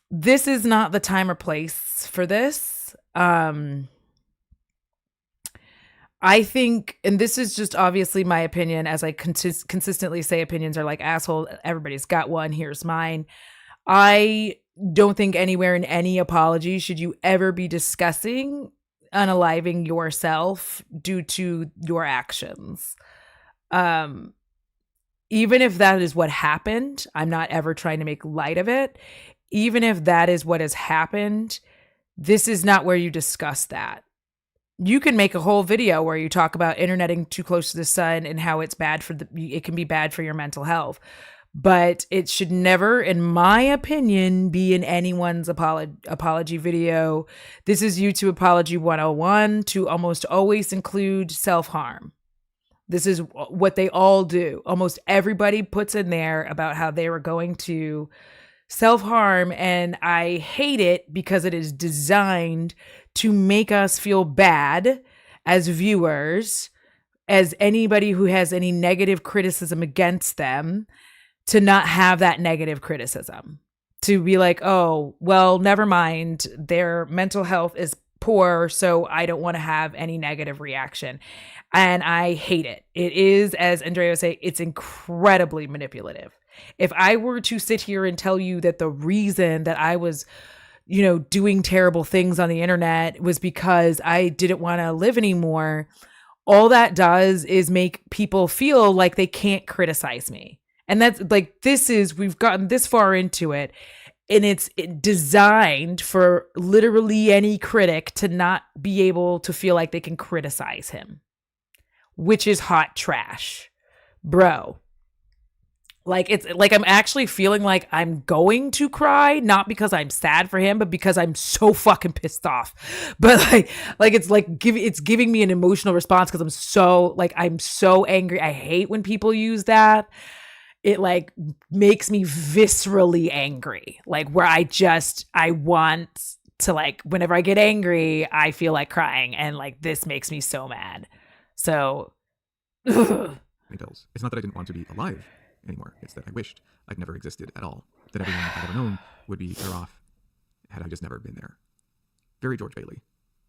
This is not the time or place for this. I think, and this is just obviously my opinion, as I consistently say, opinions are like asshole. Everybody's got one. Here's mine. I don't think anywhere in any apology should you ever be discussing unaliving yourself due to your actions. Even if that is what happened, I'm not ever trying to make light of it. Even if that is what has happened, this is not where you discuss that. You can make a whole video where you talk about interneting too close to the sun and how it's bad for it can be bad for your mental health. But it should never, in my opinion, be in anyone's apology video. This is YouTube Apology 101 to almost always include self-harm. This is what they all do. Almost everybody puts in there about how they were going to self-harm, and I hate it because it is designed to make us feel bad as viewers, as anybody who has any negative criticism against them, to not have that negative criticism, to be like, oh, well, never mind, their mental health is poor, so I don't want to have any negative reaction. And I hate it. It is, as Andrea would say, it's incredibly manipulative. If I were to sit here and tell you that the reason that I was, doing terrible things on the internet was because I didn't want to live anymore, all that does is make people feel like they can't criticize me. And that's like, we've gotten this far into it, and it's designed for literally any critic to not be able to feel like they can criticize him, which is hot trash, bro. Like, it's like I'm actually feeling like I'm going to cry, not because I'm sad for him, but because I'm so fucking pissed off. But it's giving me an emotional response because I'm so angry. I hate when people use that. It makes me viscerally angry, like where I want to like, whenever I get angry, I feel like crying, and like this makes me so mad. So pills. It's not that I didn't want to be alive anymore. It's that I wished I'd never existed at all. That everyone I'd ever known would be better off had I just never been there. Very George Bailey,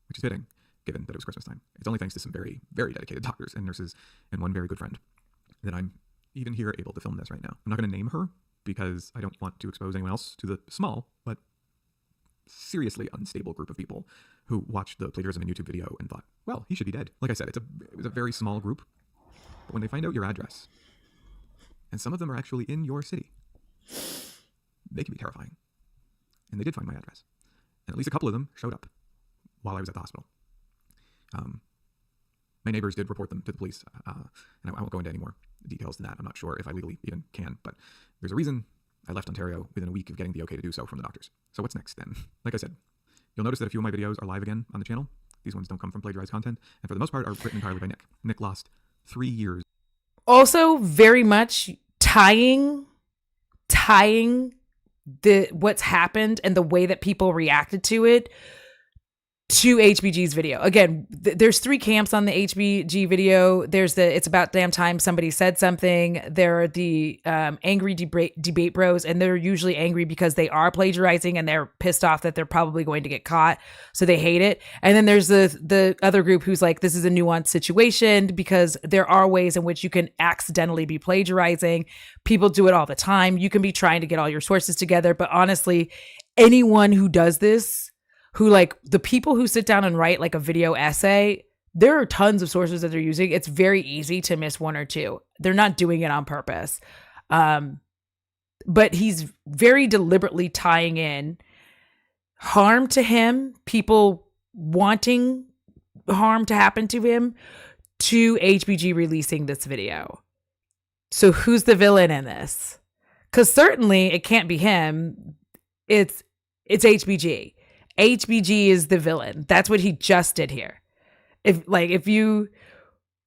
which is fitting, given that it was Christmas time. It's only thanks to some very, very dedicated doctors and nurses and one very good friend that I'm even here able to film this right now. I'm not going to name her because I don't want to expose anyone else to the small but seriously unstable group of people who watched the plagiarism in YouTube video and thought, well, he should be dead. Like I said, it was a very small group. But when they find out your address, and some of them are actually in your city, they can be terrifying. And they did find my address. And at least a couple of them showed up while I was at the hospital. My neighbors did report them to the police, and I won't go into any more details than that. I'm not sure if I legally even can, but there's a reason I left Ontario within a week of getting the okay to do so from the doctors. So what's next then? Like I said, you'll notice that a few of my videos are live again on the channel. These ones don't come from plagiarized content, and for the most part are written entirely by Nick. Nick lost 3 years. also very much tying the what's happened and the way that people reacted to it to HBG's video. Again, there's 3 camps on the HBG video. There's the it's about damn time somebody said something. There are the angry debate bros, and they're usually angry because they are plagiarizing and they're pissed off that they're probably going to get caught, so they hate it. And then there's the other group who's like, this is a nuanced situation because there are ways in which you can accidentally be plagiarizing. People do it all the time. You can be trying to get all your sources together, but honestly, anyone who does this, who like the people who sit down and write like a video essay, there are tons of sources that they're using. It's very easy to miss 1 or 2. They're not doing it on purpose. But he's very deliberately tying in harm to him, people wanting harm to happen to him, to HBG releasing this video. So who's the villain in this? Because certainly it can't be him. It's HBG. HBG is the villain. That's what he just did here. If you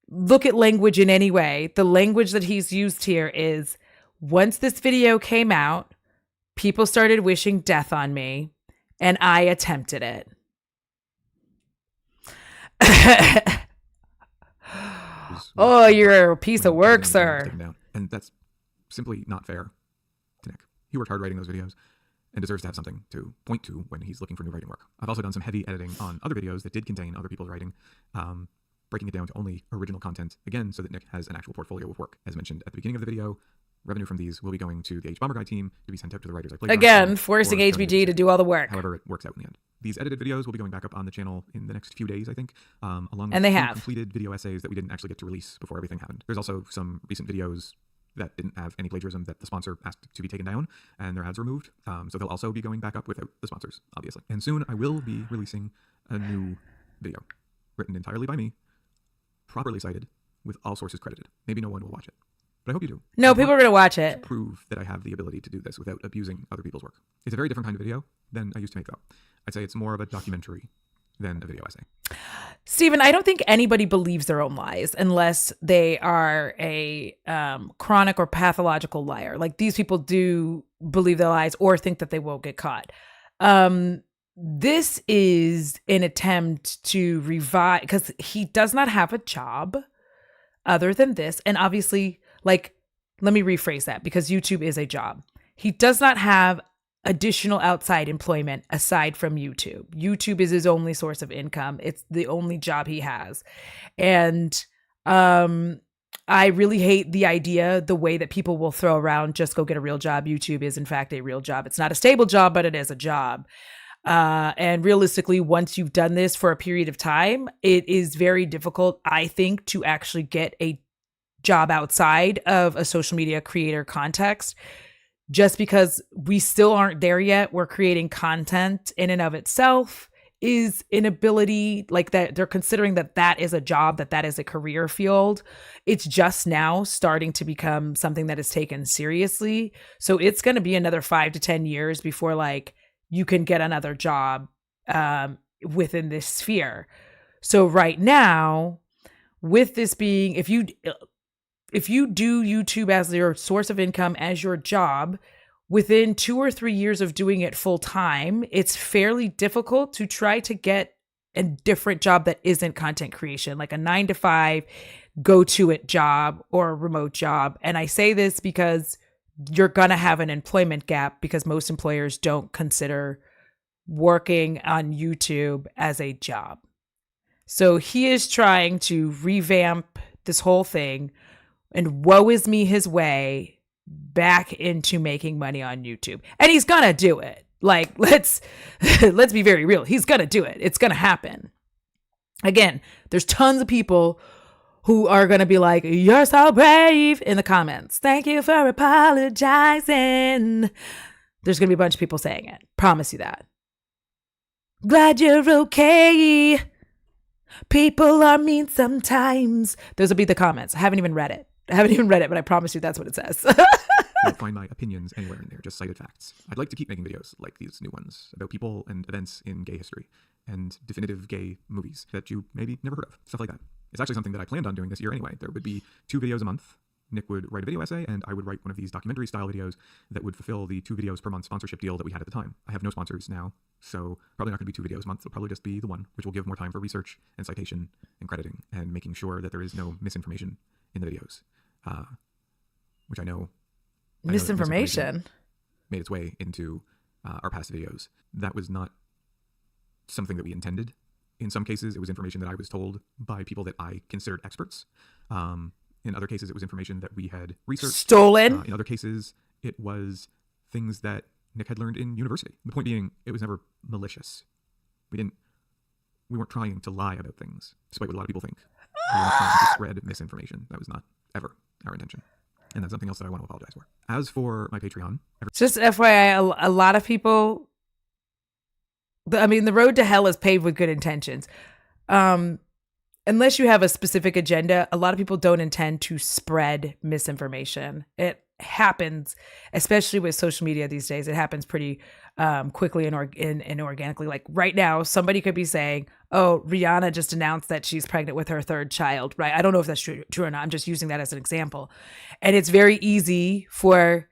look at language in any way, the language that he's used here is, once this video came out, people started wishing death on me, and I attempted it. Oh, you're a piece of work, sir. And that's simply not fair to Nick. He worked hard writing those videos and deserves to have something to point to when he's looking for new writing work. I've also done some heavy editing on other videos that did contain other people's writing, breaking it down to only original content, again, so that Nick has an actual portfolio of work. As mentioned at the beginning of the video, revenue from these will be going to the H-Bomber Guy team to be sent out to the writers I played. Again, forcing HBG to do all the work. However it works out in the end. These edited videos will be going back up on the channel in the next few days, I think, along with completed video essays that we didn't actually get to release before everything happened. There's also some recent videos that didn't have any plagiarism that the sponsor asked to be taken down, and their ads removed. So they'll also be going back up without the sponsors, obviously. And soon I will be releasing a new video, written entirely by me, properly cited, with all sources credited. Maybe no one will watch it, but I hope you do. No, people are going to watch it. To prove that I have the ability to do this without abusing other people's work. It's a very different kind of video than I used to make, though. I'd say it's more of a documentary than a video essay. Stephen, I don't think anybody believes their own lies unless they are a chronic or pathological liar. Like, these people do believe their lies or think that they won't get caught. This is an attempt to revive, because he does not have a job other than this. And obviously, like, let me rephrase that, because YouTube is a job. He does not have additional outside employment aside from YouTube. YouTube is his only source of income. It's the only job he has. And I really hate the idea, the way that people will throw around, just go get a real job. YouTube is in fact a real job. It's not a stable job, but it is a job. And realistically, once you've done this for a period of time, it is very difficult, I think, to actually get a job outside of a social media creator context. Just because we still aren't there yet, we're creating content in and of itself is an ability, like, that they're considering that is a job, that is a career field. It's just now starting to become something that is taken seriously. So it's going to be another 5 to 10 years before, like, you can get another job within this sphere. So right now, with this being, if you do YouTube as your source of income, as your job, within 2 or 3 years of doing it full time, it's fairly difficult to try to get a different job that isn't content creation, like a 9 to 5 go to it job or a remote job. And I say this because you're going to have an employment gap because most employers don't consider working on YouTube as a job. So he is trying to revamp this whole thing, and woe is me his way back into making money on YouTube. And he's going to do it. Like, let's be very real. He's going to do it. It's going to happen. Again, there's tons of people who are going to be like, you're so brave in the comments. Thank you for apologizing. There's going to be a bunch of people saying it. Promise you that. Glad you're okay. People are mean sometimes. Those will be the comments. I haven't even read it, but I promise you that's what it says. You won't find my opinions anywhere in there, just cited facts. I'd like to keep making videos like these new ones about people and events in gay history and definitive gay movies that you maybe never heard of, stuff like that. It's actually something that I planned on doing this year anyway. There would be 2 videos a month. Nick would write a video essay, and I would write one of these documentary style videos that would fulfill the 2 videos per month sponsorship deal that we had at the time. I have no sponsors now, so probably not going to be 2 videos a month. It'll probably just be the one, which will give more time for research and citation and crediting and making sure that there is no misinformation in the videos, which I know Misinformation made its way into our past videos. That was not something that we intended. In some cases, it was information that I was told by people that I considered experts. In other cases, it was information that we had researched. Stolen. In other cases, it was things that Nick had learned in university. The point being, it was never malicious. We weren't trying to lie about things, despite what a lot of people think. We weren't trying to spread misinformation. That was not ever our intention. And that's something else that I want to apologize for. As for my Patreon... Just FYI, a lot of people... I mean, the road to hell is paved with good intentions. Unless you have a specific agenda, a lot of people don't intend to spread misinformation. It happens, especially with social media these days. It happens pretty quickly and organically. Like right now, somebody could be saying, oh, Rihanna just announced that she's pregnant with her 3rd child, right? I don't know if that's true or not. I'm just using that as an example. And it's very easy for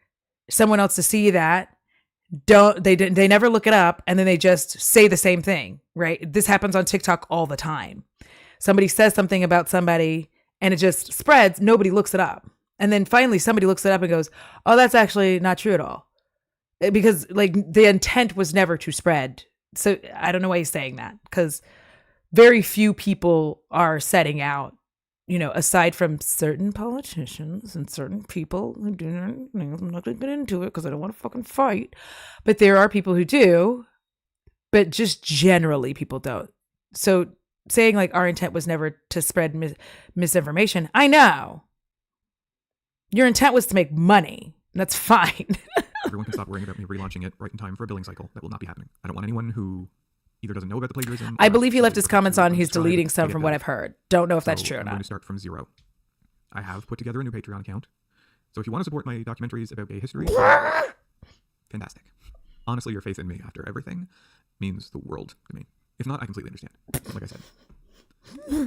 someone else to see that. They never look it up, and then they just say the same thing, right? This happens on TikTok all the time. Somebody says something about somebody and it just spreads. Nobody looks it up. And then finally somebody looks it up and goes, oh, that's actually not true at all. Because like the intent was never to spread. So I don't know why he's saying that, because very few people are setting out, aside from certain politicians and certain people who do things. I'm not going to get into it because I don't want to fucking fight. But there are people who do, but just generally people don't. So saying like our intent was never to spread misinformation. I know. Your intent was to make money. That's fine. Everyone can stop worrying about me relaunching it right in time for a billing cycle. That will not be happening. I don't want anyone who either doesn't know about the plagiarism. I believe he left his comments on. He's deleting some from what I've heard. Don't know if that's true or I'm not. going to start from 0. I have put together a new Patreon account. So if you want to support my documentaries about gay history, fantastic. Honestly, your faith in me after everything means the world to me. If not, I completely understand. Like I said,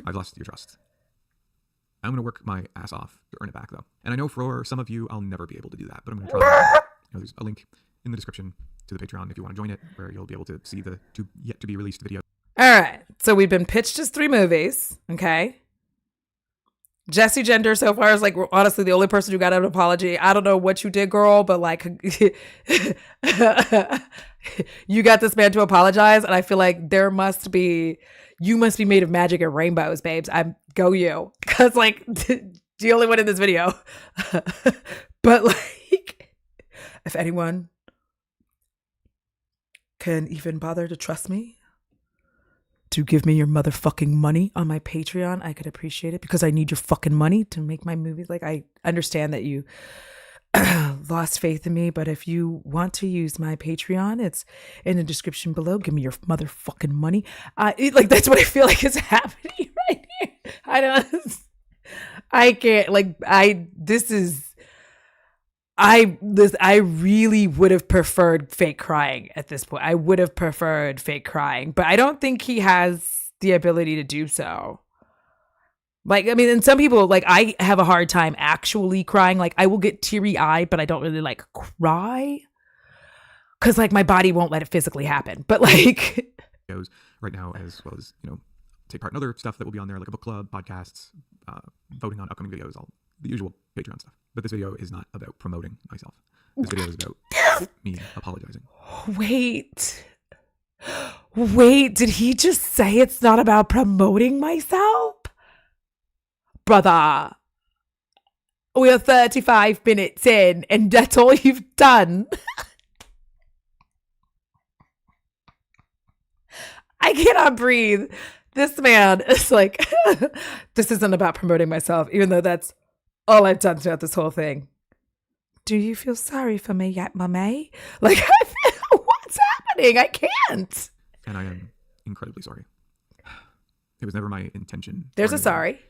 I've lost your trust. I'm going to work my ass off to earn it back, though. And I know for some of you, I'll never be able to do that, but I'm going to try. There's a link in the description to the Patreon if you want to join it, where you'll be able to see the yet to be released videos. All right. So we've been pitched as 3 movies. Okay. Jessie Gender so far is like honestly the only person who got an apology. I don't know what you did, girl, but like you got this man to apologize, and I feel like you must be made of magic and rainbows, babes. Go you, because like the only one in this video. But like, if anyone can even bother to trust me to give me your motherfucking money on my Patreon, I could appreciate it, because I need your fucking money to make my movies. Like, I understand that you lost faith in me, but if you want to use my Patreon, it's in the description below. Give me your motherfucking money. Like, that's what I feel like is happening right here. I can't, like, I really would have preferred fake crying at this point. I would have preferred fake crying, but I don't think he has the ability to do so. Like, I mean, and some people, like, I have a hard time actually crying. Like, I will get teary-eyed, but I don't really, like, cry. because like my body won't let it physically happen. But like videos right now, as well as, take part in other stuff that will be on there, like a book club, podcasts, voting on upcoming videos, all the usual Patreon stuff. But this video is not about promoting myself. This video is about me apologizing. Wait, did he just say it's not about promoting myself? Brother, we're 35 minutes in and that's all you've done. I cannot breathe. This man is like, this isn't about promoting myself, even though that's all I've done throughout this whole thing. Do you feel sorry for me yet, Mummy? Like, what's happening? I can't. And I am incredibly sorry. It was never my intention. There's a sorry.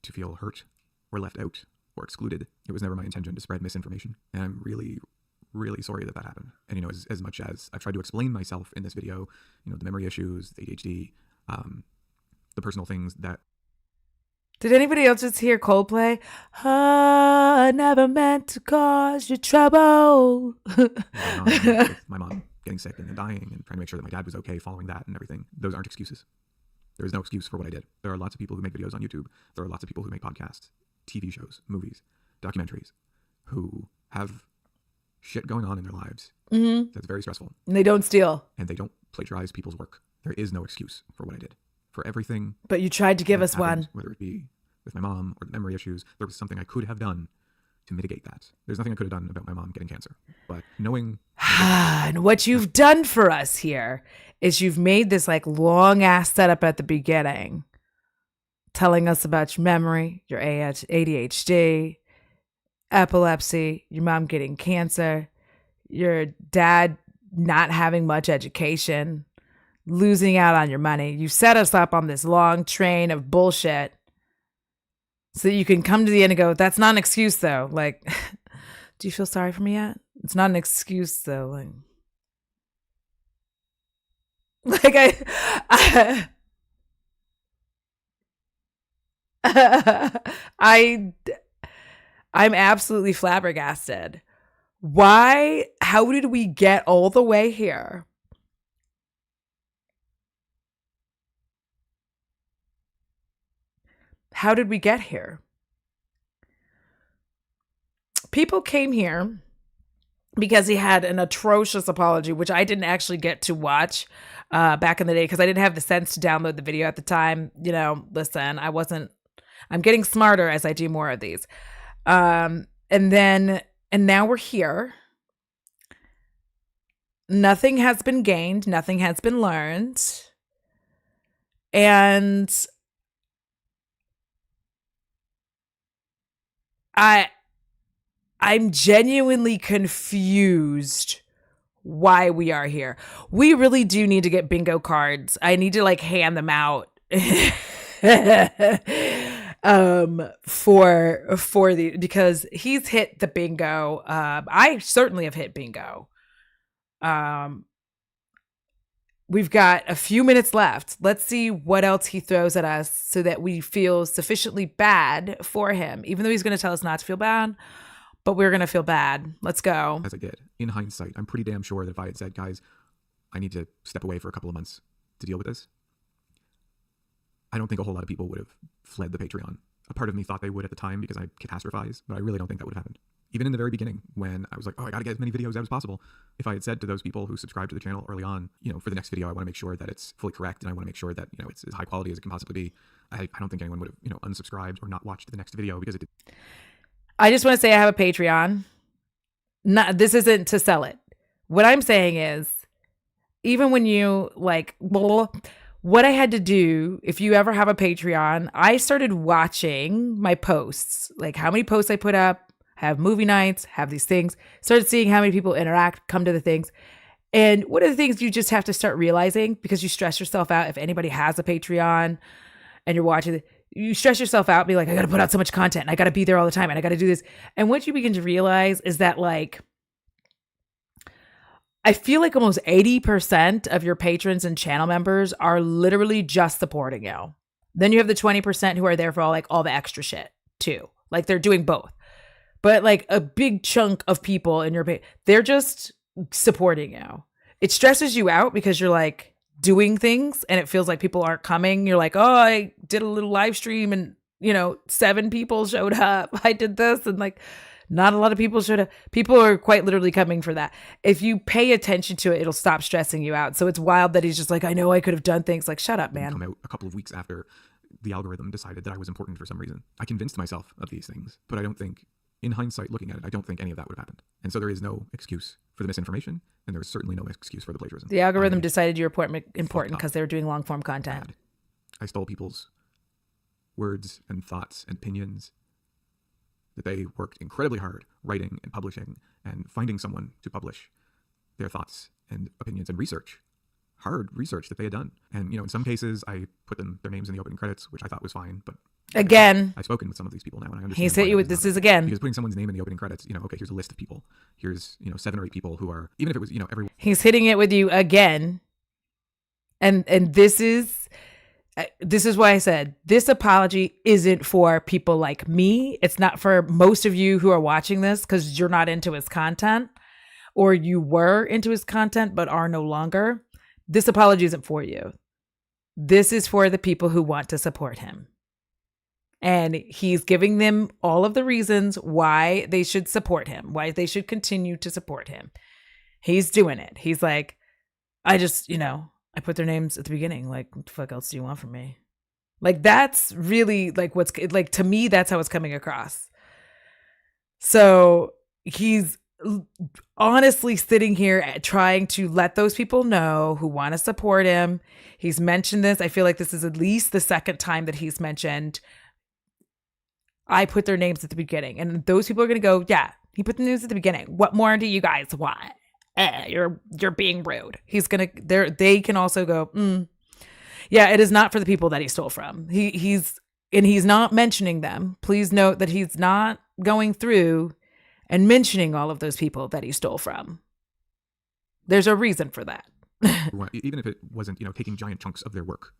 To feel hurt or left out or excluded. It was never my intention to spread misinformation. And I'm really, really sorry that happened. And, as much as I've tried to explain myself in this video, the memory issues, the ADHD, the personal things that. Did anybody else just hear Coldplay? I never meant to cause you trouble. My mom getting sick and then dying and trying to make sure that my dad was okay following that and everything. Those aren't excuses. There is no excuse for what I did. There are lots of people who make videos on YouTube. There are lots of people who make podcasts, TV shows, movies, documentaries, who have shit going on in their lives. Mm-hmm. That's very stressful. And they don't steal. And they don't plagiarize people's work. There is no excuse for what I did. For everything. But you tried to give us happened, one. Whether it be with my mom or the memory issues, there was something I could have done to mitigate that. There's nothing I could have done about my mom getting cancer. But knowing... And what you've done for us here is you've made this like long ass setup at the beginning, telling us about your memory, your ADHD, epilepsy, your mom getting cancer, your dad not having much education, losing out on your money. You set us up on this long train of bullshit so that you can come to the end and go, that's not an excuse though. Like, do you feel sorry for me yet? It's not an excuse though. I'm absolutely flabbergasted. Why? How did we get all the way here? How did we get here? People came here because he had an atrocious apology, which I didn't actually get to watch back in the day because I didn't have the sense to download the video at the time. Listen, I'm getting smarter as I do more of these. And now we're here. Nothing has been gained. Nothing has been learned. And I'm genuinely confused why we are here. We really do need to get bingo cards. I need to hand them out because he's hit the bingo. I certainly have hit bingo. We've got a few minutes left. Let's see what else he throws at us so that we feel sufficiently bad for him, even though he's going to tell us not to feel bad, but we're going to feel bad. Let's go. As I did. In hindsight, I'm pretty damn sure that if I had said, guys, I need to step away for a couple of months to deal with this, I don't think a whole lot of people would have fled the Patreon. A part of me thought they would at the time because I catastrophized, but I really don't think that would have happened. Even in the very beginning, when I was like, I got to get as many videos out as possible. If I had said to those people who subscribed to the channel early on, for the next video, I want to make sure that it's fully correct. And I want to make sure that, it's as high quality as it can possibly be. I don't think anyone would have, unsubscribed or not watched the next video because it did. I just want to say I have a Patreon. This isn't to sell it. What I'm saying is, even when you what I had to do, if you ever have a Patreon, I started watching my posts, like how many posts I put up, have movie nights, have these things, started seeing how many people interact, come to the things. And one of the things you just have to start realizing, because you stress yourself out, if anybody has a Patreon and you're watching, you stress yourself out, be like, I got to put out so much content and I got to be there all the time and I got to do this. And what you begin to realize is that I feel like almost 80% of your patrons and channel members are literally just supporting you. Then you have the 20% who are there for all the extra shit too. They're doing both. But a big chunk of people in your page, they're just supporting you. It stresses you out because you're like doing things and it feels like people aren't coming. You're like, oh, I did a little live stream and 7 people showed up. I did this and like not a lot of people showed up. People are quite literally coming for that. If you pay attention to it, it'll stop stressing you out. So it's wild that he's just like, I know I could have done things. Like, shut up, man. Come out a couple of weeks after the algorithm decided that I was important for some reason. I convinced myself of these things, but I don't think, in hindsight, looking at it, I don't think any of that would have happened. And so there is no excuse for the misinformation, and there is certainly no excuse for the plagiarism. The algorithm decided you're important because they were doing long form content. I stole people's words and thoughts and opinions that they worked incredibly hard writing and publishing and finding someone to publish their thoughts and opinions and research. Hard research that they had done. And, in some cases I put their names in the opening credits, which I thought was fine. But again, I've spoken with some of these people now and I understand. He's hit you with this is again. Because putting someone's name in the opening credits, okay, here's a list of people. Here's, 7 or 8 people who are, even if it was, everyone. He's hitting it with you again. And this is why I said this apology isn't for people like me. It's not for most of you who are watching this because you're not into his content or you were into his content but are no longer. This apology isn't for you. This is for the people who want to support him. And he's giving them all of the reasons why they should support him, why they should continue to support him. He's doing it. He's like, I just, I put their names at the beginning. Like, what the fuck else do you want from me? Like, that's really like what's like, to me, that's how it's coming across. So he's honestly sitting here trying to let those people know who want to support him. He's mentioned this. I feel like this is at least the second time that he's mentioned, I put their names at the beginning. And those people are going to go, yeah, he put the names at the beginning. What more do you guys want? You're being rude. He's going to, they can also go, yeah, it is not for the people that he stole from. He's not mentioning them. Please note that he's not going through and mentioning all of those people that he stole from. There's a reason for that. Even if it wasn't, taking giant chunks of their work,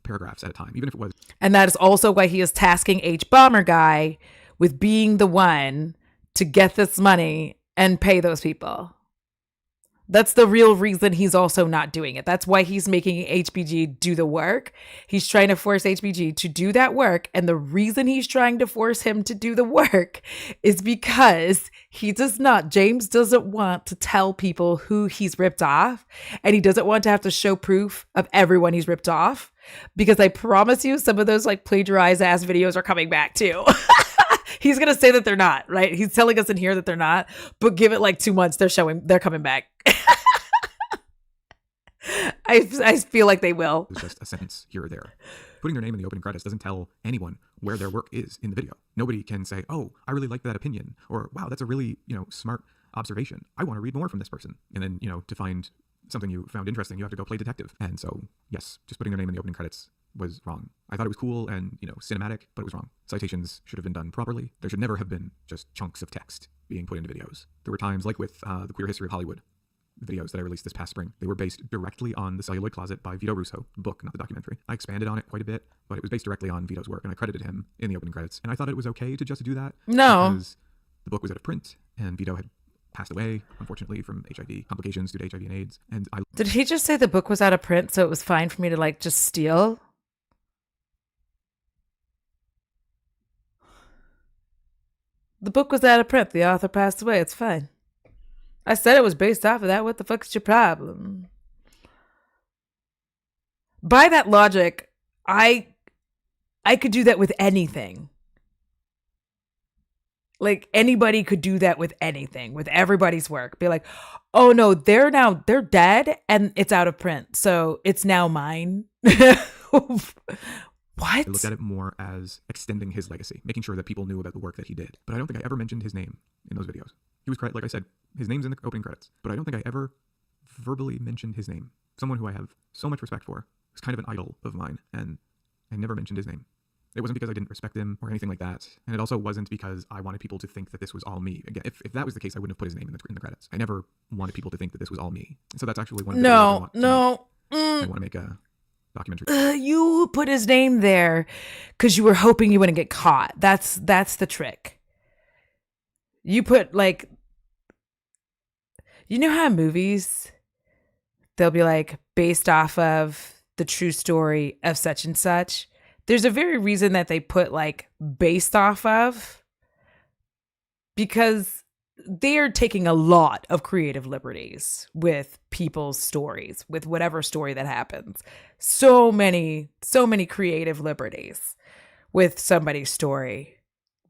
paragraphs at a time, even if it was. And that is also why he is tasking H Bomber Guy with being the one to get this money and pay those people. That's the real reason he's also not doing it. That's why he's making HBG do the work. He's trying to force HBG to do that work. And the reason he's trying to force him to do the work is because James doesn't want to tell people who he's ripped off. And he doesn't want to have to show proof of everyone he's ripped off. Because I promise you, some of those like plagiarized ass videos are coming back too. He's going to say that they're not, right? He's telling us in here that they're not, but give it like 2 months, they're coming back. I feel like they will. It's just a sentence here or there. Putting their name in the opening credits doesn't tell anyone where their work is in the video. Nobody can say, oh, I really like that opinion, or wow, that's a really, smart observation. I want to read more from this person. And then, to find something you found interesting, you have to go play detective. And so, yes, just putting their name in the opening credits was wrong. I thought it was cool and, cinematic, but it was wrong. Citations should have been done properly. There should never have been just chunks of text being put into videos. There were times, like with the Queer History of Hollywood videos that I released this past spring, they were based directly on The Celluloid Closet by Vito Russo, the book, not the documentary. I expanded on it quite a bit, but it was based directly on Vito's work, and I credited him in the opening credits. And I thought it was okay to just do that. No. Because the book was out of print, and Vito had passed away, unfortunately, from HIV complications due to HIV and AIDS. And Did he just say the book was out of print, so it was fine for me to like just steal? The book was out of print. The author passed away. It's fine. I said it was based off of that. What the fuck is your problem? By that logic, I could do that with anything. Like anybody could do that with anything, with everybody's work. Be like, oh no, they're dead and it's out of print. So it's now mine. What? I looked at it more as extending his legacy, making sure that people knew about the work that he did. But I don't think I ever mentioned his name in those videos. He was, like I said, his name's in the opening credits. But I don't think I ever verbally mentioned his name. Someone who I have so much respect for was kind of an idol of mine, and I never mentioned his name. It wasn't because I didn't respect him or anything like that. And it also wasn't because I wanted people to think that this was all me. Again, if that was the case, I wouldn't have put his name in the credits. I never wanted people to think that this was all me. So that's actually one of the I want to make a documentary. You put his name there because you were hoping you wouldn't get caught. That's the trick. You put like You know how in movies they'll be like based off of the true story of such and such? There's a very reason that they put like based off of, because they are taking a lot of creative liberties with people's stories, with whatever story that happens. So many creative liberties with somebody's story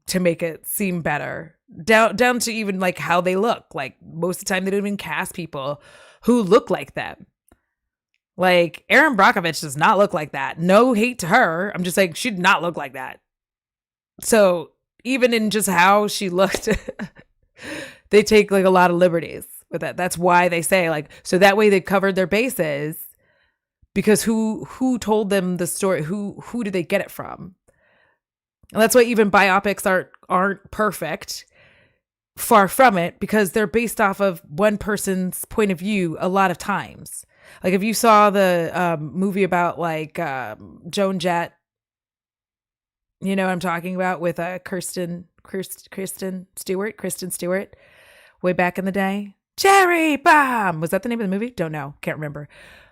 to make it seem better. Down to even like how they look. Like most of the time they don't even cast people who look like them. Like Erin Brockovich does not look like that. No hate to her. I'm just like, she did not look like that. So even in just how she looked, they take like a lot of liberties with that. That's why they say like, so that way they covered their bases, because who told them the story? Who did they get it from? And that's why even biopics aren't perfect. Far from it, because they're based off of one person's point of view a lot of times. Like if you saw the movie about like Joan Jett, you know what I'm talking about, with Kristen Stewart, way back in the day. Cherry Bomb! Was that the name of the movie? Don't know. Can't remember.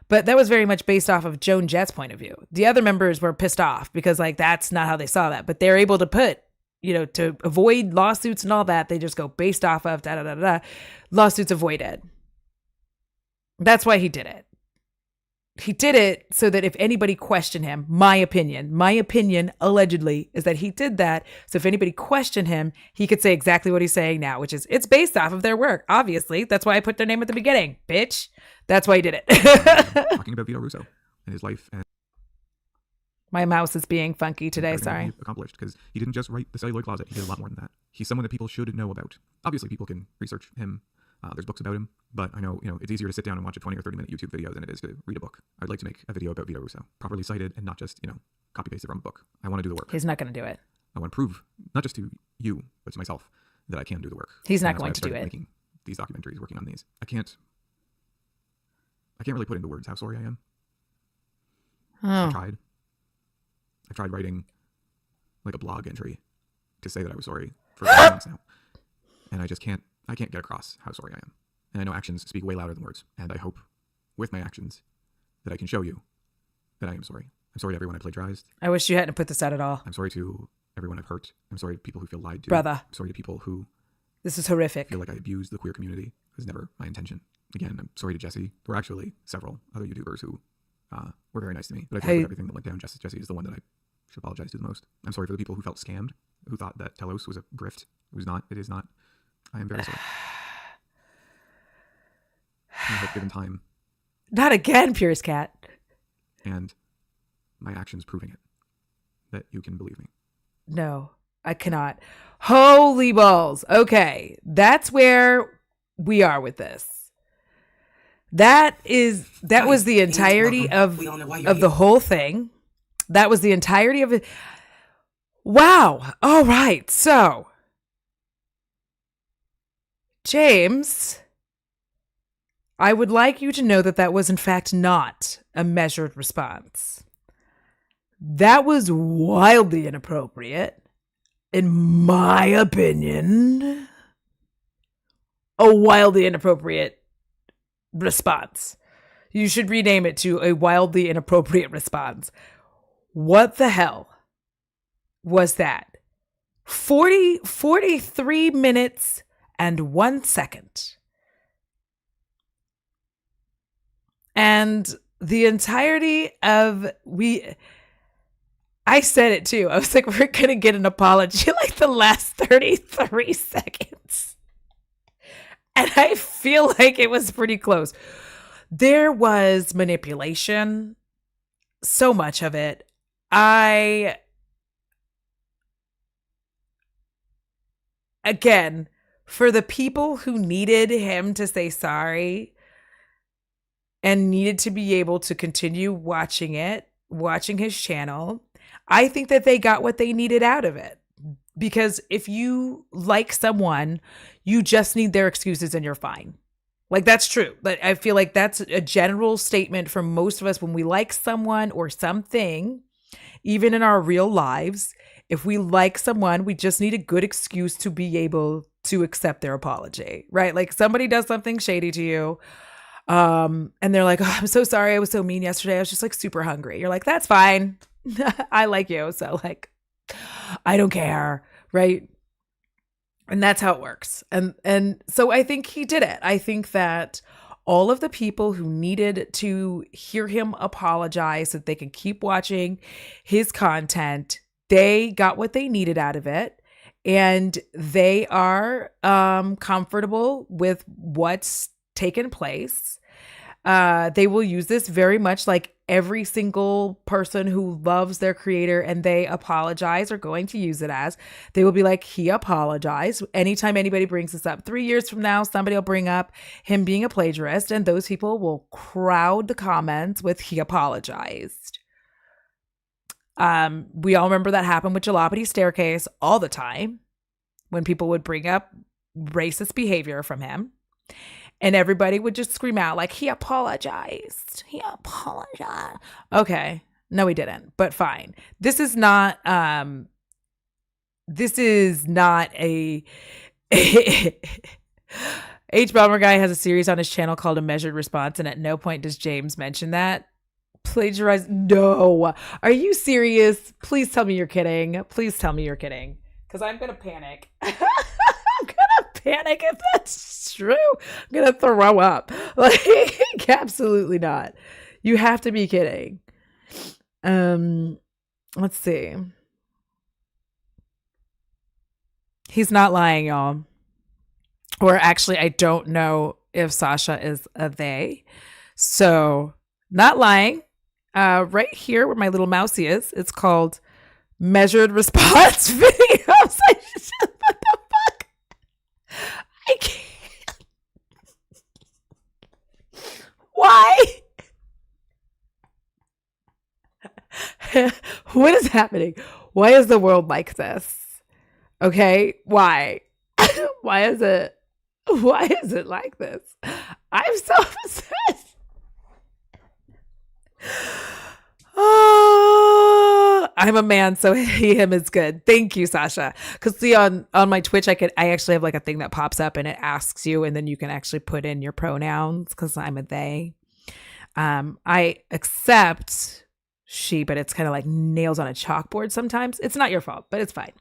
But that was very much based off of Joan Jett's point of view. The other members were pissed off because like that's not how they saw that. But they're able to put, you know, to avoid lawsuits and all that, they just go based off of da-da-da-da. Lawsuits avoided. That's why he did it. He did it so that if anybody questioned him, my opinion allegedly is that he did that. So if anybody questioned him, he could say exactly what he's saying now, which is it's based off of their work. Obviously, that's why I put their name at the beginning, bitch. That's why he did it. Talking about Vito Russo and his life and my mouse is being funky today. Sorry. He accomplished, because he didn't just write The Celluloid Closet. He did a lot more than that. He's someone that people should know about. Obviously, people can research him. There's books about him, but I know, it's easier to sit down and watch a 20 or 30-minute YouTube video than it is to read a book. I'd like to make a video about Vito Russo, properly cited and not just, copy pasted from a book. I want to do the work. He's not going to do it. I want to prove, not just to you, but to myself, that I can do the work. He's not going to do it. Making these documentaries, working on these. I can't really put into words how sorry I am. Oh. I tried writing like a blog entry to say that I was sorry for months now. And I can't get across how sorry I am. And I know actions speak way louder than words. And I hope with my actions that I can show you that I am sorry. I'm sorry to everyone I plagiarized. I wish you hadn't put this out at all. I'm sorry to everyone I've hurt. I'm sorry to people who feel lied to. Brother. I'm sorry to people who This is horrific. feel like I abused the queer community. It was never my intention. Again, I'm sorry to Jesse. There were actually several other YouTubers who were very nice to me. But I feel like everything that went down, Jesse is the one that I should apologize to the most. I'm sorry for the people who felt scammed, who thought that Telos was a grift. It was not. It is not. I am very sorry. I hope given time. Not again, Purest Cat. And my actions proving it, that you can believe me. No, I cannot. Holy balls. Okay, that's where we are with this. That was the entirety of the whole thing. That was the entirety of it. Wow. All right. So, James, I would like you to know that was in fact not a measured response. That was wildly inappropriate, in my opinion. A wildly inappropriate response. You should rename it to a wildly inappropriate response. What the hell was that? 43 minutes and 1 second. And the entirety of I said it too. I was like, we're going to get an apology like the last 33 seconds. And I feel like it was pretty close. There was manipulation, so much of it. Again, for the people who needed him to say sorry and needed to be able to continue watching his channel, I think that they got what they needed out of it. Because if you like someone, you just need their excuses and you're fine. Like, that's true. But I feel like that's a general statement for most of us when we like someone or something, even in our real lives. If we like someone, we just need a good excuse to be able to accept their apology, right? Like somebody does something shady to you, and they're like, oh, I'm so sorry, I was so mean yesterday, I was just like super hungry. You're like, that's fine. I like you, so like I don't care, right? And that's how it works. And so I think he did it. I think that all of the people who needed to hear him apologize so that they could keep watching his content, they got what they needed out of it. And they are comfortable with what's taken place. They will use this very much like every single person who loves their creator and they apologize are going to use it as. They will be like, he apologized. Anytime anybody brings this up, 3 years from now, somebody will bring up him being a plagiarist, and those people will crowd the comments with he apologized. We all remember that happened with Jalopity Staircase all the time when people would bring up racist behavior from him. And everybody would just scream out like, he apologized. He apologized. Okay. No, he didn't, but fine. This is not a H Bomber Guy has a series on his channel called A Measured Response, and at no point does James mention that. Plagiarize? No. Are you serious? Please tell me you're kidding. Please tell me you're kidding. Because I'm going to panic. I'm going to panic if that's true. I'm going to throw up. Like, absolutely not. You have to be kidding. Let's see. He's not lying, y'all. Or actually, I don't know if Sasha is a they. So, not lying. Right here where my little mousey is, it's called Measured Response Videos. What the fuck? I can't. Why? What is happening? Why is the world like this? Okay, why? Why is it like this? I'm so obsessed. Oh, I'm a man, so he, him is good. Thank you, Sasha. Because see, on my Twitch, I actually have like a thing that pops up and it asks you, and then you can actually put in your pronouns because I'm a they. I accept she, but it's kind of like nails on a chalkboard sometimes. It's not your fault, but it's fine.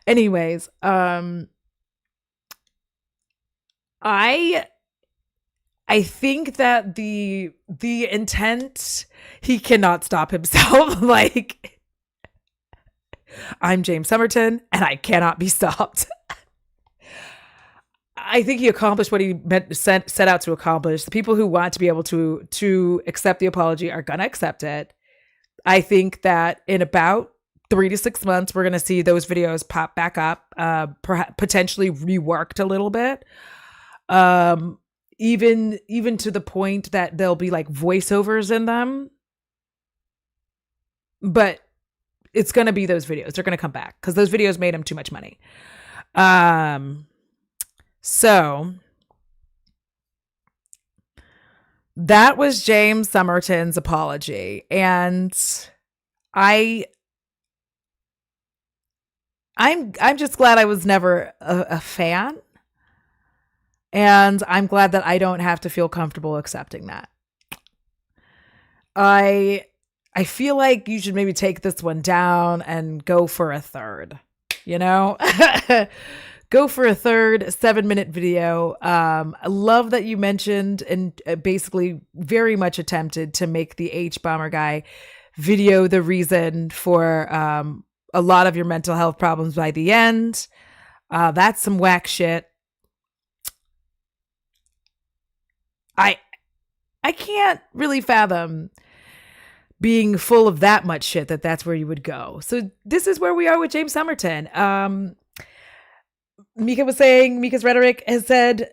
Anyways, I think that the intent, he cannot stop himself. Like, I'm James Somerton and I cannot be stopped. I think he accomplished what he set out to accomplish. The people who want to be able to accept the apology are going to accept it. I think that in about 3 to 6 months, we're going to see those videos pop back up, potentially reworked a little bit. Even to the point that there'll be like voiceovers in them, but it's going to be those videos. They're going to come back because those videos made him too much money. So that was James Somerton's apology. And I'm just glad I was never a fan. And I'm glad that I don't have to feel comfortable accepting that. I feel like you should maybe take this one down and go for a third, you know? Go for a third 7-minute video. I love that you mentioned and basically very much attempted to make the H Bomber Guy video the reason for a lot of your mental health problems by the end. That's some whack shit. I can't really fathom being full of that much shit that's where you would go. So this is where we are with James Somerton. Mika was saying, Mika's Rhetoric has said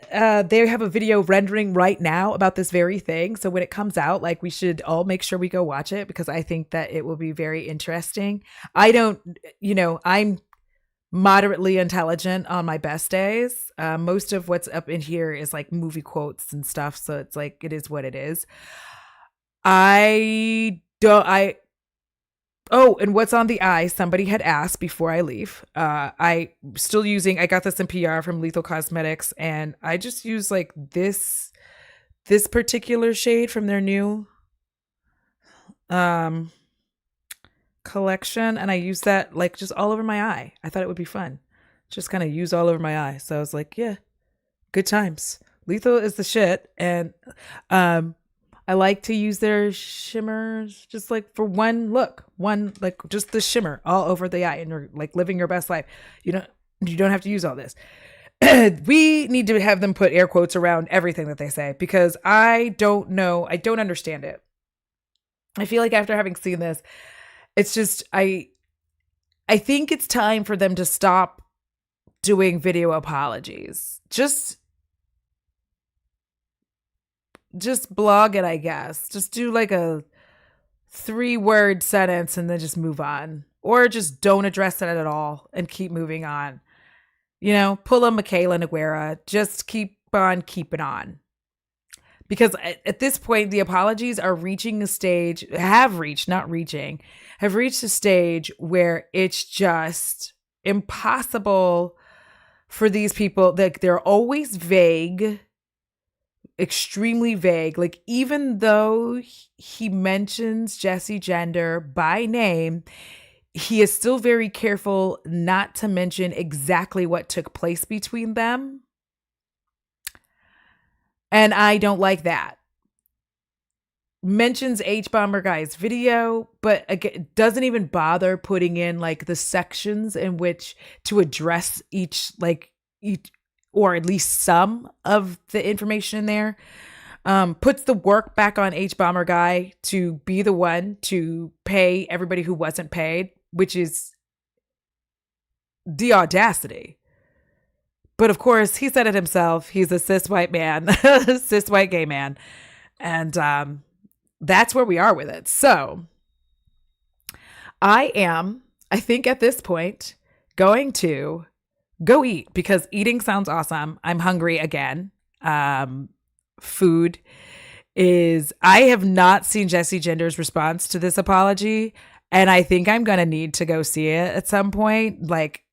they have a video rendering right now about this very thing. So when it comes out, like, we should all make sure we go watch it because I think that it will be very interesting. I'm moderately intelligent on my best days. Most of what's up in here is like movie quotes and stuff. So it's like, it is what it is. I Oh, and what's on the eye? Somebody had asked before I leave. I got this in PR from Lethal Cosmetics, and I just use like this particular shade from their new collection, and I use that like just all over my eye. I thought it would be fun. Just kind of use all over my eye. So I was like, yeah, good times. Lethal is the shit. And I like to use their shimmers just like for one look, like just the shimmer all over the eye, and you're like living your best life. You don't have to use all this. We need to have them put air quotes around everything that they say, because I don't know. I don't understand it. I feel like after having seen this, it's just, I think it's time for them to stop doing video apologies. Just blog it, I guess. Just do like a 3-word sentence and then just move on. Or just don't address it at all and keep moving on. Pull a Michaela Noguera. Just keep on keeping on. Because at this point, the apologies are reaching a stage, have reached a stage where it's just impossible for these people. Like, they're always vague, extremely vague. Like, even though he mentions Jessie Gender by name, he is still very careful not to mention exactly what took place between them. And I don't like that. Mentions H-Bomber Guy's video, but again, doesn't even bother putting in like the sections in which to address each, or at least some of the information in there. Puts the work back on H-Bomber Guy to be the one to pay everybody who wasn't paid, which is the audacity. But of course, he said it himself. He's a cis white man, cis white gay man. And that's where we are with it. So I think at this point, going to go eat, because eating sounds awesome. I'm hungry again. Food is, I have not seen Jessie Gender's response to this apology. And I think I'm going to need to go see it at some point. Like,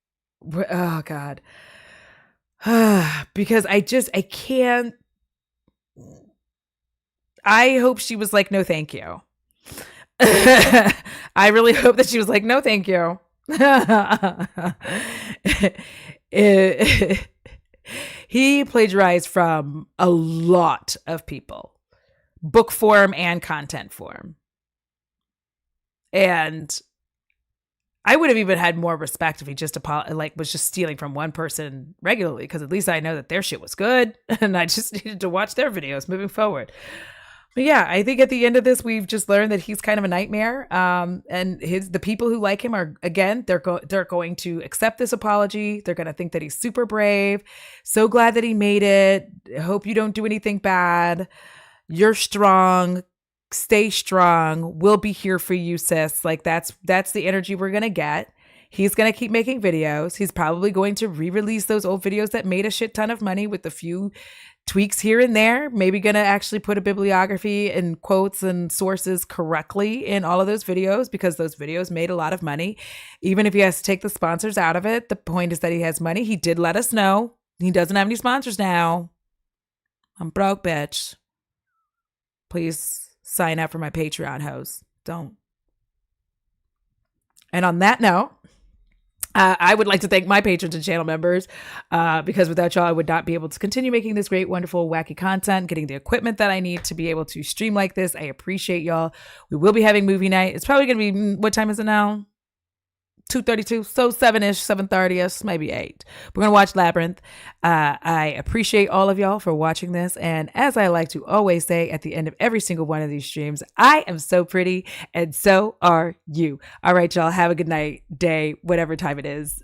oh God. Because I can't. I hope she was like, no, thank you. I really hope that she was like, no, thank you. He plagiarized from a lot of people, book form and content form. And I would have even had more respect if he just was just stealing from one person regularly, because at least I know that their shit was good and I just needed to watch their videos moving forward. But yeah, I think at the end of this, we've just learned that he's kind of a nightmare. And the people who like him are, again, they're going to accept this apology. They're going to think that he's super brave. So glad that he made it. I hope you don't do anything bad. You're strong. Stay strong. We'll be here for you, sis. Like, that's the energy we're going to get. He's going to keep making videos. He's probably going to re-release those old videos that made a shit ton of money with a few tweaks here and there. Maybe going to actually put a bibliography and quotes and sources correctly in all of those videos, because those videos made a lot of money. Even if he has to take the sponsors out of it, the point is that he has money. He did let us know he doesn't have any sponsors now. I'm broke, bitch. Please sign up for my Patreon, hoes. Don't. And on that note, I would like to thank my patrons and channel members, because without y'all, I would not be able to continue making this great, wonderful, wacky content, getting the equipment that I need to be able to stream like this. I appreciate y'all. We will be having movie night. It's probably going to be, what time is it now? 2:32, so 7-ish, 7:30ish, maybe 8. We're going to watch Labyrinth. I appreciate all of y'all for watching this. And as I like to always say at the end of every single one of these streams, I am so pretty and so are you. All right, y'all, have a good night, day, whatever time it is.